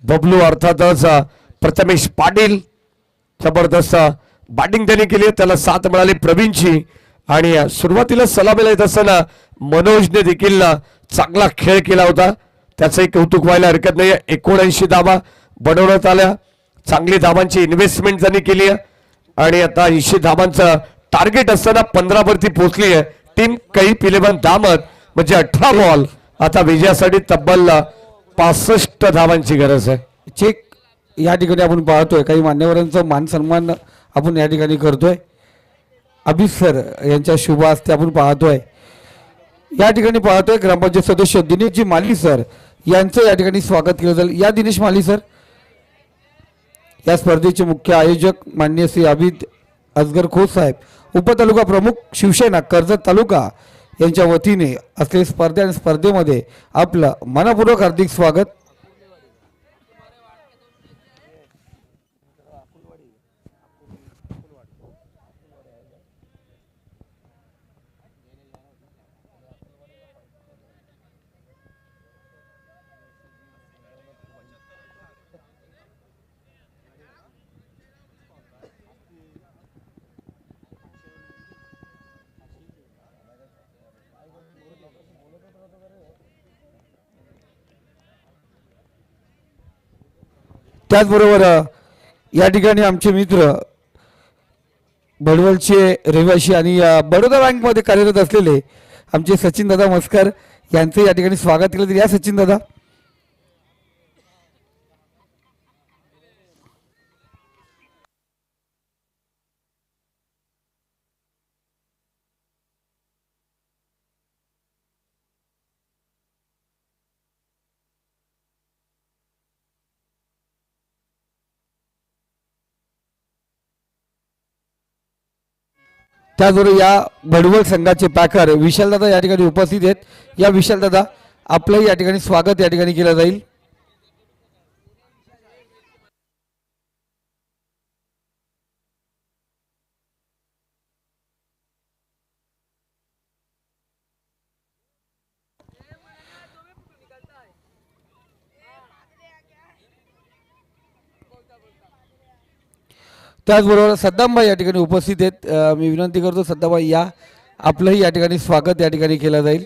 बबलू अर्थातच प्रथमेश पाटील जबरदस्त बॅटिंग त्यांनी केली. त्याला 7 मिळाली प्रवीणची. आणि सुरुवातीला सलामीला येत असताना मनोजने देखील चांगला खेळ केला होता. त्याचंही कौतुक व्हायला हरकत नाही. 79 धावा बनवण्यात आल्या. चांगली धावांची इन्व्हेस्टमेंट त्यांनी केली आहे. आणि आता 80 धावांचं टार्गेट असताना 15 वरती पोहोचली आहे टीम. काही 11 दामत म्हणजे 18 बॉल. आता विजयासाठी तब्बल 65 धावांची गरज आहे. चेक या ठिकाणी आपण पाहतोय काही मान्यवरांचा मान सन्मान आपण या ठिकाणी करतोय. अभित सर यांच्या शुभ हस्ते आपण पाहतोय. या ठिकाणी पाहतोय ग्रामपंचायत सदस्य दिनेशजी माली सर यांचं या ठिकाणी स्वागत केलं जाईल. या दिनेश माली सर या स्पर्धेचे मुख्य आयोजक माननीय श्री अभित असगर खोत साहेब, उपतालुका प्रमुख शिवसेना कर्जत तालुका यांच्या वतीने असलेली स्पर्धा आणि स्पर्धेमध्ये आपलं मनपूर्वक हार्दिक स्वागत. त्याचबरोबर या ठिकाणी आमचे मित्र बडवलचे रहिवासी आणि बडोदा बँकमध्ये कार्यरत असलेले आमचे सचिन दादा मस्कर यांचे या ठिकाणी स्वागत केलं. तर या सचिन दादा. त्याचबरोबर या भडवल संघाचे पॅकर विशालदादा या ठिकाणी उपस्थित आहेत. या विशालदादा आपलंही या ठिकाणी स्वागत या ठिकाणी केलं जाईल. त्याचबरोबर सद्दामभाई या ठिकाणी उपस्थित आहेत. मी विनंती करतो सद्दामभाई या आपलंही या ठिकाणी स्वागत या ठिकाणी केलं जाईल.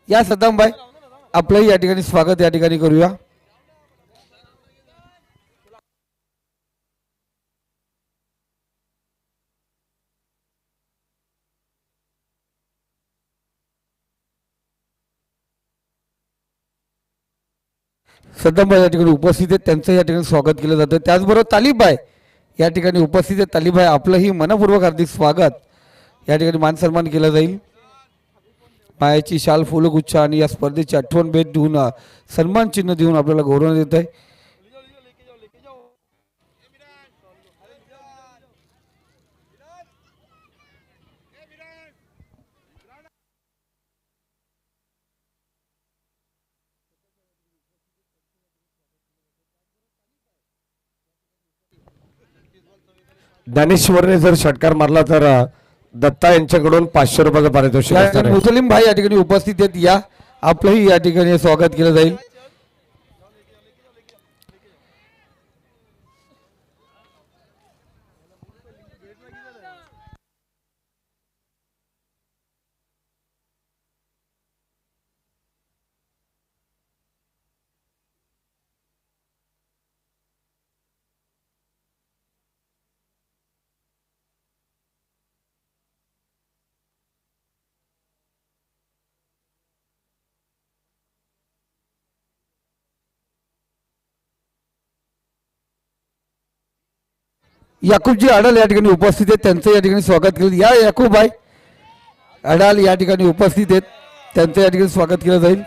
या सद्दामभाई आपलंही या ठिकाणी स्वागत या ठिकाणी करूया. सद्दामभाई या ठिकाणी उपस्थित आहेत त्यांचं या ठिकाणी स्वागत केलं जातं. त्याचबरोबर तालिबाई या ठिकाणी उपस्थित आहेत. तालिबाई आपलंही मनपूर्वक हार्दिक स्वागत या ठिकाणी मान सन्मान केला जाईल. मायाची शाल फुलगुच्छ आणि या स्पर्धेची आठवण भेट देऊन सन्मान चिन्ह देऊन आपल्याला गौरवण्यात येत आहे. ज्ञानेश्वरने जर षटकार मारला तर दत्ता यांच्याकडून 500 रुपयाचं पारितोषिक या असणार ठिकाणी आहे. मुस्लिम भाई या ठिकाणी उपस्थित आहेत. या आपलंही या ठिकाणी स्वागत केलं जाईल. याकूबजी अडाल या ठिकाणी उपस्थित आहेत, त्यांचं या ठिकाणी स्वागत केलं. या याकूब भाई अडाल या ठिकाणी उपस्थित आहेत, त्यांचं या ठिकाणी स्वागत केलं जाईल.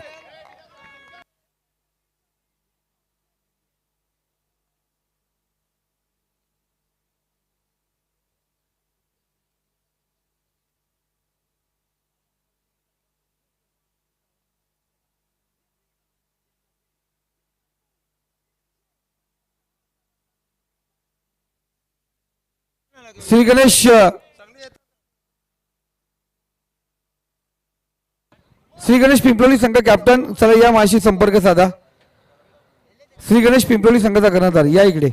श्री गणेश पिंपलोली संघ कॅप्टन, चला या माझ्याशी संपर्क साधा. श्री गणेश पिंपलोली संघाचा कर्णधार या इकडे.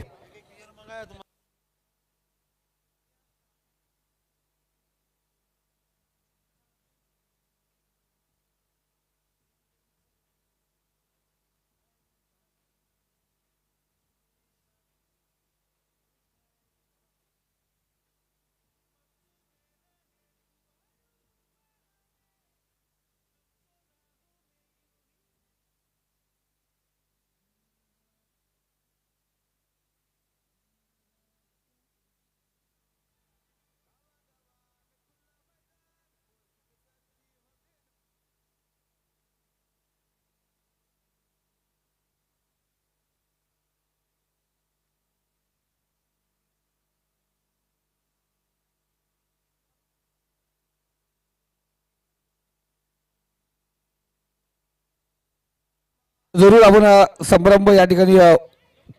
जरूर आपण संभ्रम या ठिकाणी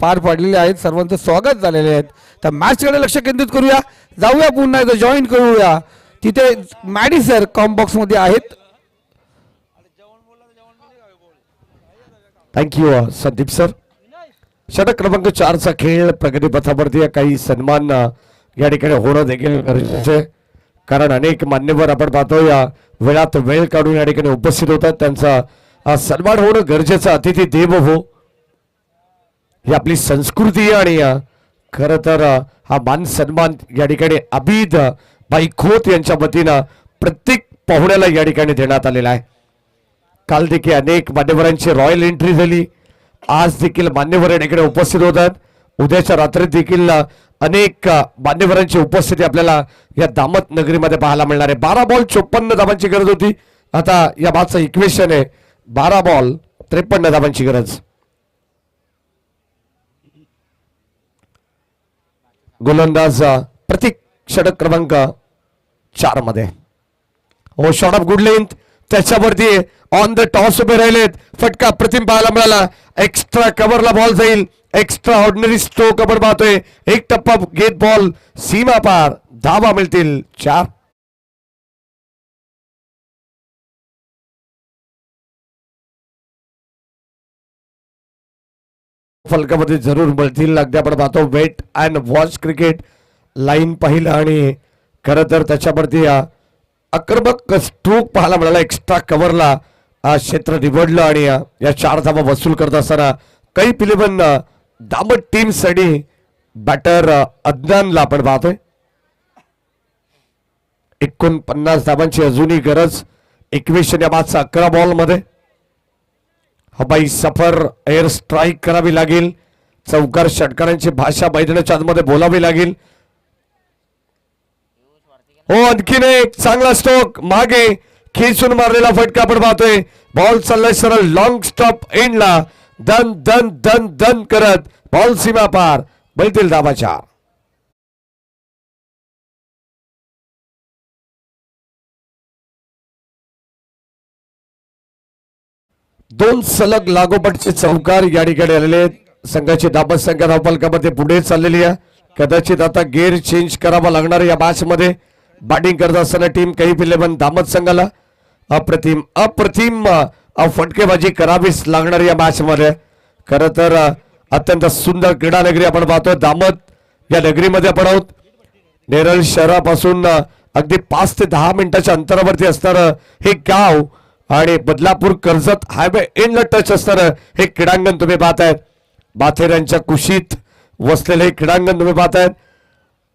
पार पाडलेले आहेत, सर्वांचं स्वागत झालेले आहेत. तर मॅचकडे लक्ष केंद्रित करूया, जाऊया पुन्हा एकदा जॉईन करूया. तिथे मॅडी सर कॉम्बॉक्स मध्ये आहेत. Thank you Sandeep sir. षटक क्रमांक 4 चा खेळ प्रगतीपथावरती काही सन्मान या ठिकाणी होणं देखील गरजेचे आहे. कारण अनेक मान्यवर आपण पाहतो या वेळात वेळ काढून या ठिकाणी उपस्थित होतात, त्यांचा सन्मान होणं गरजेचं. अतिथी देवो हो ही आपली संस्कृती आहे आणि खरं तर हा मान सन्मान या ठिकाणी अबिद भाई खोत यांच्या वतीनं प्रत्येक पाहुण्याला या ठिकाणी देण्यात आलेला आहे. काल देखील अनेक मान्यवरांची रॉयल एंट्री झाली, आज देखील मान्यवर या ठिकाणी उपस्थित होतात. उद्याच्या रात्रीत देखील अनेक मान्यवरांची उपस्थिती आपल्याला या दामत नगरीमध्ये पाहायला मिळणार आहे. 12 बॉल 54 धावांची गरज होती, आता या बादचं इक्वेशन आहे 12 बॉल 53 धावांची गरज. गोलंदाज प्रतीक षटक क्रमांक 4 मध्ये. हो, शॉट ऑफ गुड लेंथ, त्याच्यावरती ऑन द टॉस उभे राहिलेत. फटका प्रतिम पाहायला मिळाला, एक्स्ट्रा कव्हरला बॉल जाईल. एक्स्ट्रा ऑर्डिनरी स्ट्रोक आपण पाहतोय, एक टप्पा घेत बॉल सीमा पार, धावा मिळतील 4. फलकामध्ये जरूर मिळतील. अगदी आपण पाहतो wait and watch cricket line पाहिलं आणि खरं तर त्याच्यावरती आक्रमक स्ट्रोक पाहायला मिळाला. एक्स्ट्रा कव्हरला क्षेत्र निवडलं आणि या 4 धावा वसूल करत असताना काही पिलेबन दामट टीम साठी बॅटर अदनानला आपण पाहतोय. 49 धावांची अजूनही गरज. 21 या बादचा 11 बॉल मध्ये हवाई सफर एअर स्ट्राईक करावी लागेल. चौकार षटकारांची भाषा मैदानाच्या आतमध्ये बोलावी लागेल. हो, आणखीन एक चांगला स्ट्रोक मागे खेचून मारलेला फटका आपण पाहतोय. बॉल चाललाय सरळ लॉंग स्टॉप एंडला. दन दन दन दन करत बॉल सीमा पार. बैतील धावाच्या. दोन सलग लागोपाठचे चौकार या ठिकाणी आलेले आहेत. संघाची धाबत संख्या धावफलकामध्ये पुढे चाललेली आहे. कदाचित आता गेअर चेंज करावा लागणार या मॅच मध्ये. बॅटिंग करत असताना टीम काही पिल्लेबंद धामत संघाला अप्रतिम अप्रतिम फटकेबाजी करावीच लागणार या मॅच मध्ये. खर तर अत्यंत सुंदर क्रीडा नगरी आपण पाहतोय. दामत या नगरीमध्ये आपण आहोत. नेरळ शहरापासून अगदी 5 ते 10 मिनिटाच्या अंतरावरती असणार हे गाव आणि बदलापूर कर्जत हायवे एंडला टच असणार हे क्रीडांगण तुम्ही पाहतायत. बाथेरांच्या कुशीत वसलेले हे क्रीडांगण तुम्ही पाहतायत.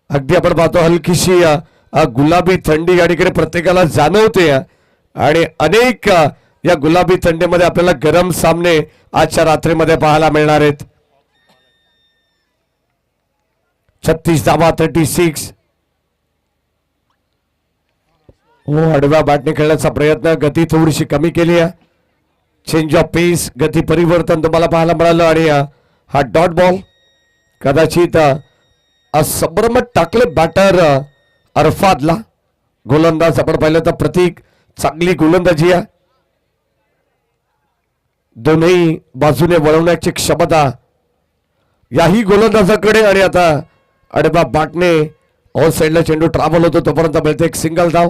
अगदी आपण पाहतो हलकीशी गुलाबी थंडी या ठिकाणी प्रत्येकाला जाणवते आणि अनेक या गुलाबी थंडीमध्ये आपल्याला गरम सामने आजच्या रात्रीमध्ये पाहायला मिळणार आहेत. 36 धावा 36. आडव्या बॅटने खेळण्याचा प्रयत्न. गती थोडीशी कमी केली आहे. चेंज ऑफ पेस गती परिवर्तन तुम्हाला पाहायला मिळालं आणि हा डॉट बॉल कदाचित संभ्रमात टाकले बॅटर अरफादला. गोलंदाज आपण पाहिलं तर प्रतीक चांगली गोलंदाजी आहे. दोन्ही बाजूने वळवण्याची क्षमता याही गोलंदाजाकडे. आणि आता आडव्या बॅटने ऑल साइडला चेंडू ट्रॅव्हल होतो तोपर्यंत मिळते एक सिंगल धाव.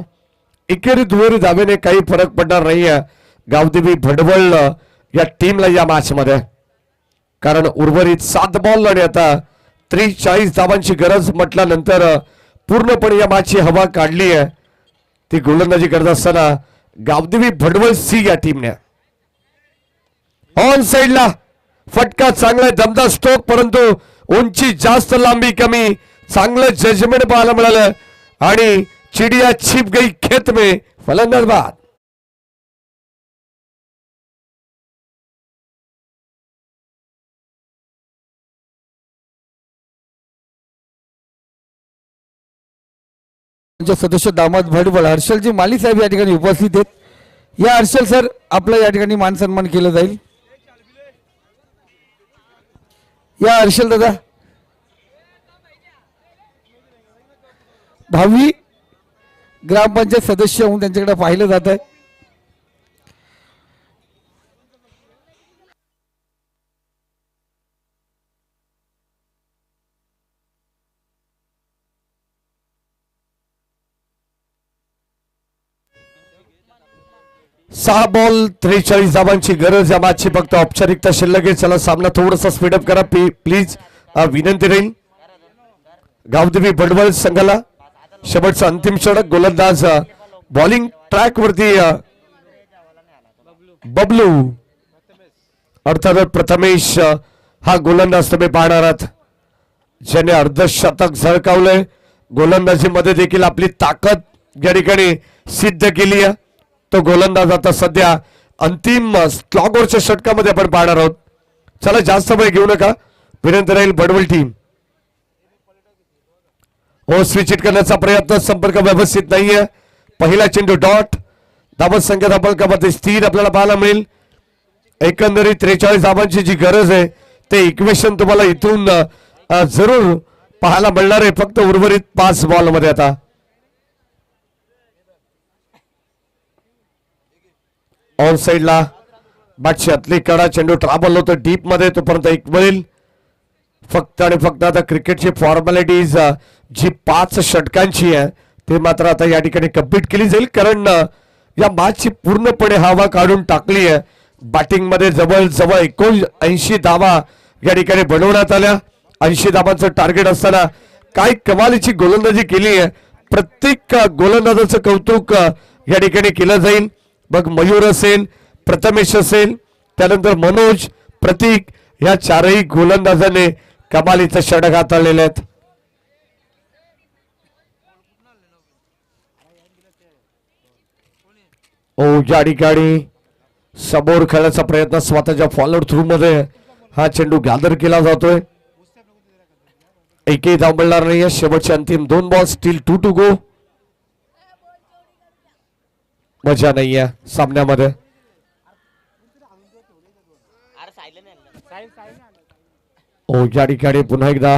एकेरी दुहेरी धावेने काही फरक पडणार नाहीये गावदेवी भडवळ या टीमला या मॅच मध्ये. कारण उर्वरित 7 बॉल आणि आता 43 धावांची गरज म्हटल्यानंतर पूर्णपणे या मॅचची हवा काढली आहे ती गोलंदाजी करत असताना गावदेवी भडवळ सी या टीमने. ऑन साइडला फटका चांगला दमदार स्ट्रोक परंतु उंची जास्त लांबी कमी. चांगलं जजमेंट पाहायला मिळालं आणि चिडिया छिप गई खेत में. फलंदाज बाद. सदस्य दामद भडवळ हर्षलजी माली साहेब या ठिकाणी उपस्थित आहेत. या हर्षल सर आपला या ठिकाणी मान सन्मान केलं जाईल. या हर्षल दादा भावी ग्रामपंचायत सदस्य म्हणून त्यांच्याकडे पाहिलं जात आहे. सहा बॉल 43 धावांची गरज या मॅचची. फक्त औपचारिकता शिल्लक आहे. चला सामना थोडासा स्पीडअप करा प्लीज. विनंती राहील. गावदेवी भडवळ संघाला शेवटचा अंतिम षटक. गोलंदाज बॉलिंग ट्रॅक वरती बबलू अर्थात प्रथमेश हा गोलंदाज तुम्ही पाहणार आहात ज्याने अर्धशतक झळकावलंय. गोलंदाजीमध्ये देखील आपली ताकद या ठिकाणी सिद्ध केली आहे. तो गोलंदाज आता सध्या अंतिम स्लॉगरच्या षटकामध्ये आपण पाहणार आहोत. चला जास्त वेळ घेऊ नका. विनंती राहील भडवळ टीम. स्विच हिट करण्याचा प्रयत्न. संपर्क व्यवस्थित नाहीये. पहिला चेंडू डॉट. धावत संख्या धावफलकामध्ये स्थिर आपल्याला पाहायला मिळेल. एकंदरीत 43 धावांची जी गरज आहे ते इक्वेशन तुम्हाला इथून जरूर पाहायला मिळणार आहे. फक्त उर्वरित 5 बॉल मध्ये आता ऑन साइडला बॅटची आतली कडा. चेंडू ट्रॅव्हल होतो डीप मध्ये तोपर्यंत एक मिळेल. फक्त आणि फक्त आता क्रिकेटची फॉर्मॅलिटीज जी 5 षटकांची आहे ते मात्र आता या ठिकाणी कंप्लीट केली जाईल. कारण या मॅचची पूर्णपणे हवा काढून टाकली आहे. बॅटिंग मध्ये जवळजवळ 79 धावा या ठिकाणी बनवण्यात आल्या. 80 धावांचं टार्गेट असताना काय कमालीची गोलंदाजी केली आहे. प्रत्येक गोलंदाजाचं कौतुक या ठिकाणी केलं जाईल. बघ मयूर असेल, प्रथमेश असेल, त्यानंतर मनोज, प्रतीक या 4ही गोलंदाजाने कमालीचं षटक हाताळलेले आहेत. या ठिकाणी समोर खेळण्याचा प्रयत्न स्वतःच्या फॉलोअर थ्रू मध्ये हा चेंडू गॅदर केला जातोय. एकही धाव मिळणार नाहीये. शेवटचे अंतिम 2 बॉल. Steel 2 to go. मजा नाहीये सामन्यामध्ये. या ठिकाणी पुन्हा एकदा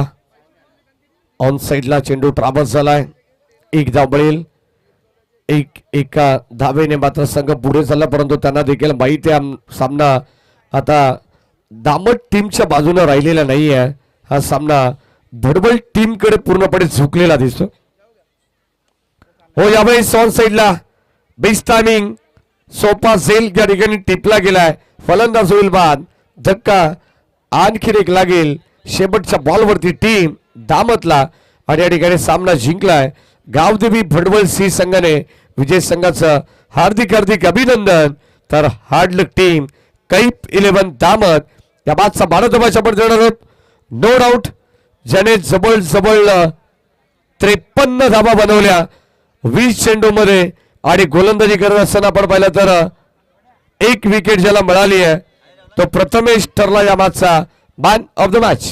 ऑन साइडला चेंडू ट्राव्हर्स झालाय. एक धाव मिळेल. एका धावेने मात्र संघ पुढे झाला, परंतु त्यांना देखील माहिती आहे सामना आता दामट टीमच्या बाजूने राहिलेला नाहीये. हा सामना भडबल टीम कडे पूर्णपणे झुकलेला दिसतो. हो यावेळेस ऑन साइडला बेस्ट टायमिंग सोपा झेल या ठिकाणी टिपला गेलाय. फलंदाज होईल बाद. धक्का आणखीन एक लागेल. शेवटच्या बॉलवरती टीम दामतला आणि या ठिकाणी सामना जिंकलाय. गावदेवी भडवल सी संघाने विजय संघाचं हार्दिक हार्दिक अभिनंदन. तर हार्डलक टीम कैप 11 दामत या बादचा भारतभाषा आपण देणार आहोत. नो डाऊट ज्याने जवळ जवळ 53 धाबा बनवल्या 20 चेंडू मध्ये आणि गोलंदाजी करत असताना आपण पाहिलं तर एक विकेट ज्याला मिळाली आहे तो प्रथमेश ठरला या मॅचचा मॅन ऑफ द मॅच.